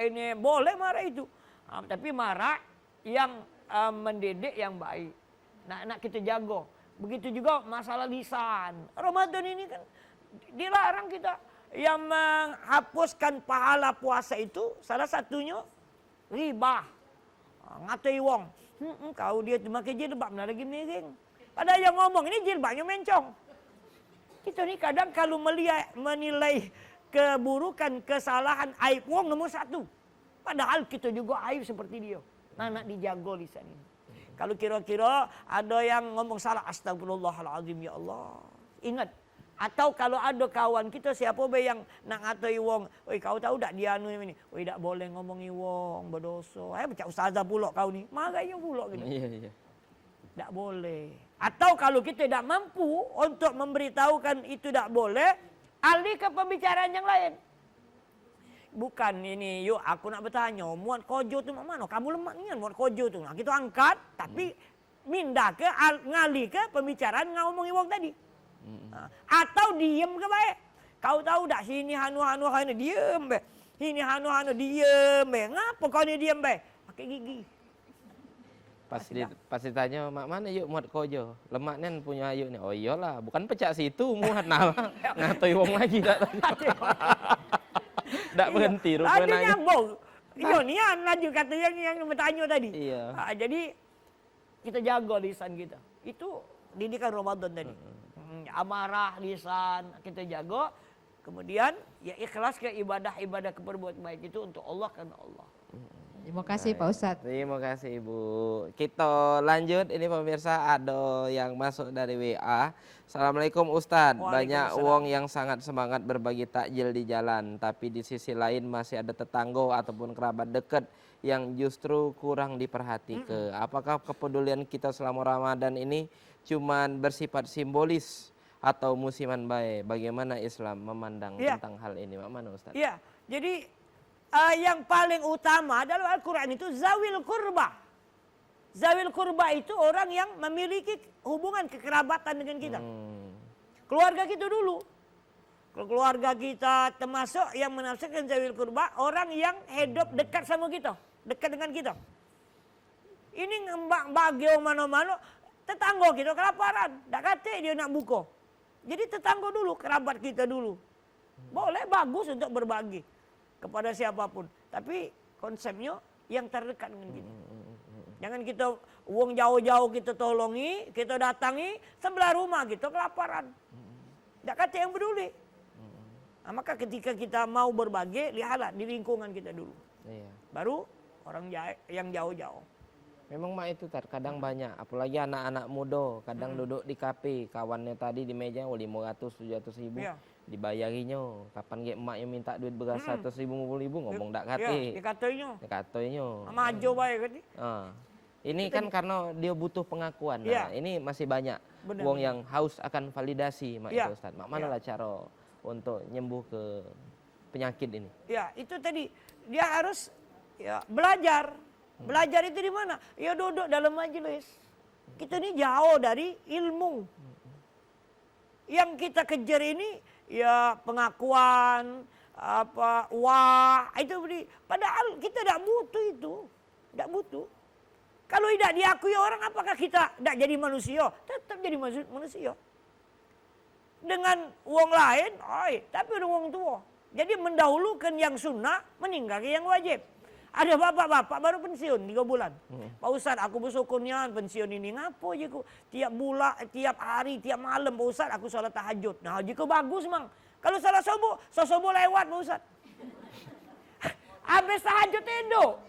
ini boleh marah itu. Tapi marah yang mendidik yang baik. Nak kita jaga. Begitu juga masalah lisan. Ramadan ini kan dilarang kita. Yang menghapuskan pahala puasa itu salah satunya riba. Ngatai wong. Kau dia memakai jilbab lagi miring. Padahal yang ngomong ini jilbabnya mencong. Kita ni kadang kalau menilai keburukan, kesalahan, aib wong nomor satu. Padahal kita juga aib seperti dia. Nak dijaga lisan ini. Kalau kira-kira ada yang ngomong salah, astagfirullahaladzim ya Allah. Ingat. Atau kalau ada kawan kita siapa be yang nak ngatai wong, oi kau tahu tak dia anu ini, oi tak boleh ngomongi wong berdosa. Macam ustazah pula kau ni, marahnya pula gitu. Iya. Tak boleh. Atau kalau kita tidak mampu untuk memberitahukan itu tak boleh, alih ke pembicaraan yang lain. Bukan ini, yuk aku nak bertanya, muat kojo tu mana? Kamu lemak ni kan muat kojo tu. Nah, kita angkat, tapi mindah ke ngalih ke pembicaraan ngomongi wong tadi. Atau diem ke baik. Kau tahu tak sini hanu diem be. Sini hanu diem be. Ngapa kau ni diem be? Pakai gigi. Pas ditanya mak mana yuk muat kojo. Lemak nen punya ayuk ni. Oh iyalah, bukan pecah situ muat nama. Ngatoi wong lagi tak. Tak berhenti rupanya. Ada nyambung. Iya ni laju kata yang bertanya tadi. Iya. Jadi kita jaga lisan kita. Itu didikan Ramadan tadi. Amarah lisan kita jaga, kemudian ya ikhlas ke ibadah keperbuatan baik itu untuk Allah karena Allah. Terima kasih Pak Ustadz. Terima kasih Ibu. Kita lanjut, ini pemirsa ada yang masuk dari WA. Assalamualaikum Ustadz. Banyak wong yang sangat semangat berbagi takjil di jalan, tapi di sisi lain masih ada tetangga ataupun kerabat dekat yang justru kurang diperhatikan. Apakah kepedulian kita selama Ramadan ini cuman bersifat simbolis atau musiman baik? Bagaimana Islam memandang tentang hal ini? Mana Ustaz? Iya, jadi yang paling utama dalam Al-Quran itu zawil kurba. Zawil kurba itu orang yang memiliki hubungan kekerabatan dengan kita. Keluarga kita dulu. Keluarga kita termasuk yang menafsirkan zawil kurba, orang yang hidup dekat sama kita, dekat dengan kita. Ini bagi mana-mana, tetangga kita kelaparan, tak kata dia nak buka. Jadi tetangga dulu, kerabat kita dulu. Boleh, bagus untuk berbagi kepada siapapun. Tapi konsepnya yang terdekat dengan kita. Jangan kita uang jauh-jauh kita tolongi, kita datangi, sebelah rumah kita kelaparan. Tak kata yang peduli. Nah, maka ketika kita mau berbagi, lihatlah di lingkungan kita dulu. Iya. Baru orang yang jauh-jauh. Memang mak itu kadang banyak, apalagi anak-anak muda, kadang duduk di kafe, kawannya tadi di meja 500-700 ribu, dibayarinya. Kapan ge emaknya minta duit beras 100 ribu, 50 ribu, ngomong tak kate. Dikatanya. Maju baik kan? Ini kan karena dia butuh pengakuan. Nah, ini masih banyak wong yang haus akan validasi, mak itu Ustaz. Mak mana lah cara untuk nyembuh ke penyakit ini? Ya, itu tadi dia harus belajar. Belajar itu di mana? Ya duduk dalam majelis. Kita ini jauh dari ilmu. Yang kita kejar ini ya pengakuan, itu padahal kita tidak butuh itu. Tidak butuh. Kalau tidak diakui orang, apakah kita tidak jadi manusia? Tetap jadi manusia. Dengan uang lain, tapi ada uang tua. Jadi mendahulukan yang sunnah, meninggalkan yang wajib. Ada bapak-bapak baru pensiun 3 bulan. Pak Ustadz, aku bersyukurnya pensiun ini. Ngapo je ku? Tiap bulan, tiap hari, tiap malam Pak Ustadz aku salat tahajud. Nah, jika bagus mang. Kalau salat subuh lewat Pak Ustadz. Habis tahajud tidur.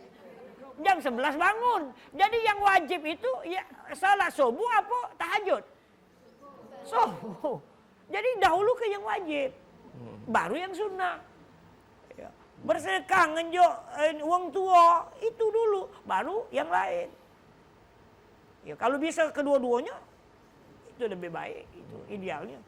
Jam 11 bangun. Jadi yang wajib itu ya salat subuh apa tahajud? Subuh. Jadi dahulu ke yang wajib. Baru yang sunnah. Ya. Bersedekah ngenjok uang tua itu dulu, baru yang lain. Ya kalau bisa kedua-duanya itu lebih baik, itu idealnya.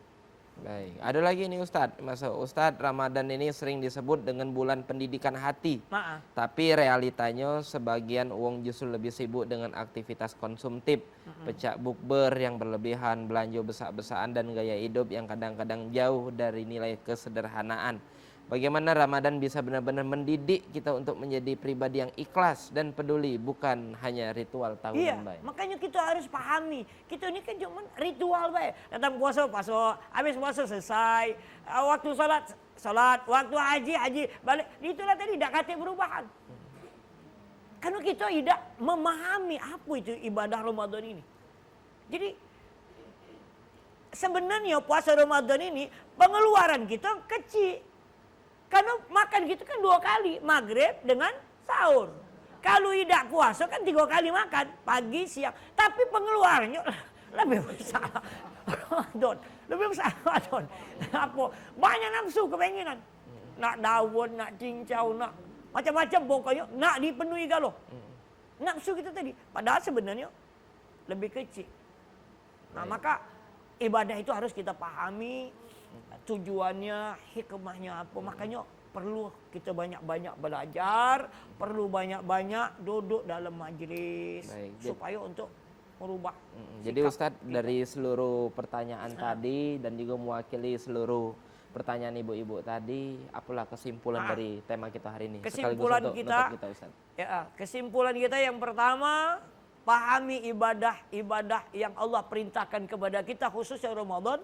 Baik, ada lagi nih Ustadz. Ustadz, Ramadan ini sering disebut dengan bulan pendidikan hati. Maaf. Tapi realitanya sebagian uang justru lebih sibuk dengan aktivitas konsumtif, pecah bukber yang berlebihan, belanja besar-besaran dan gaya hidup yang kadang-kadang jauh dari nilai kesederhanaan. Bagaimana Ramadan bisa benar-benar mendidik kita untuk menjadi pribadi yang ikhlas dan peduli, bukan hanya ritual tahunan. Iya, baik. makanya kita harus pahami. Kita ini kan cuma ritual baik. Datang puasa, habis puasa selesai. Waktu salat, waktu haji, balik. Itulah tadi tidak kata perubahan. Karena kita tidak memahami apa itu ibadah Ramadan ini. Jadi sebenarnya puasa Ramadan ini pengeluaran kita kecil. Karena makan gitu kan 2 kali, maghrib dengan sahur. Kalau tidak puasa kan 3 kali makan, pagi, siang. Tapi pengeluarannya lebih besar Ramadan. Lebih besar Ramadan. Apa? Banyak nafsu, kepengenan. Nak daun, nak cincau, nak macam-macam pokoknya. Nak dipenuhi kalau. Nafsu kita tadi. Padahal sebenarnya lebih kecil. Nah maka ibadah itu harus kita pahami. Tujuannya, hikmahnya apa. Makanya perlu kita banyak-banyak belajar, perlu banyak-banyak duduk dalam majlis. Baik, supaya untuk merubah. Jadi Ustadz, dari seluruh pertanyaan tadi dan juga mewakili seluruh pertanyaan ibu-ibu tadi, apalah kesimpulan dari tema kita hari ini? Kesimpulan kita, kesimpulan kita yang pertama, pahami ibadah yang Allah perintahkan kepada kita khususnya Ramadan.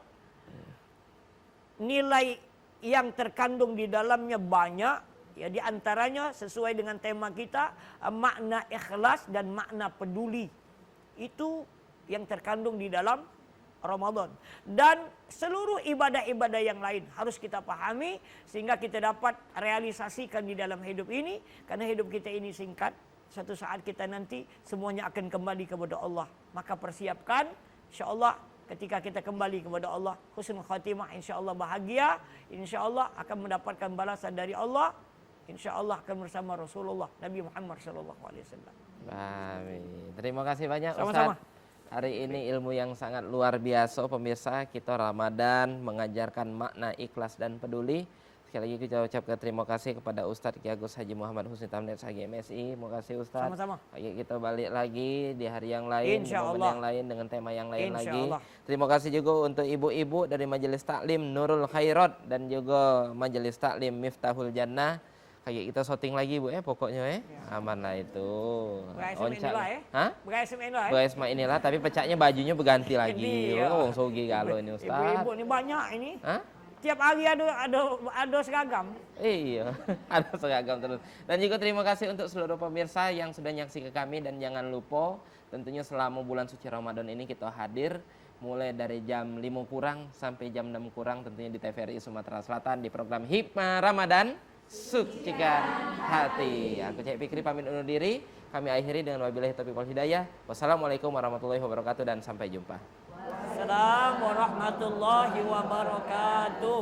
Nilai yang terkandung di dalamnya banyak, ya di antaranya sesuai dengan tema kita, makna ikhlas dan makna peduli. Itu yang terkandung di dalam Ramadan. Dan seluruh ibadah-ibadah yang lain harus kita pahami sehingga kita dapat realisasikan di dalam hidup ini. Karena hidup kita ini singkat, suatu saat kita nanti semuanya akan kembali kepada Allah. Maka persiapkan, insya-Allah ketika kita kembali kepada Allah, husnul khatimah, insya-Allah bahagia, insya-Allah akan mendapatkan balasan dari Allah, insya-Allah akan bersama Rasulullah Nabi Muhammad SAW. Amin. Terima kasih banyak Sama-sama. Ustadz. Hari ini ilmu yang sangat luar biasa pemirsa. Kita Ramadan mengajarkan makna ikhlas dan peduli. Sekali lagi kita ucapkan terima kasih kepada Ustadz Ki Agus Haji Muhammad Husni Tamnet Sagi MSI. Terima kasih Ustadz. Sama-sama. Ayo kita balik lagi di hari yang lain, di momen yang lain dengan tema yang lain lagi. Terima kasih juga untuk ibu-ibu dari Majelis Taklim Nurul Khairat dan juga Majelis Taklim Miftahul Jannah. Kayak kita syuting lagi Bu pokoknya aman lah itu. Beresma inilah tapi pecahnya bajunya berganti lagi. Wong sogi kalau ini Ustaz. Ibu-ibu ini banyak ini. Tiap hari ada seragam. Iya, ada seragam terus. Dan juga terima kasih untuk seluruh pemirsa yang sudah nyaksikan kami dan jangan lupa tentunya selama bulan suci Ramadan ini kita hadir mulai dari jam 5 kurang sampai jam 6 kurang tentunya di TVRI Sumatera Selatan di program Hikmah Ramadan. Sucikan hati. Aku Cek Fikri pamit undur diri. Kami akhiri dengan wabillahi taufiq wal hidayah. Wassalamualaikum warahmatullahi wabarakatuh dan sampai jumpa. Assalamualaikum warahmatullahi wabarakatuh.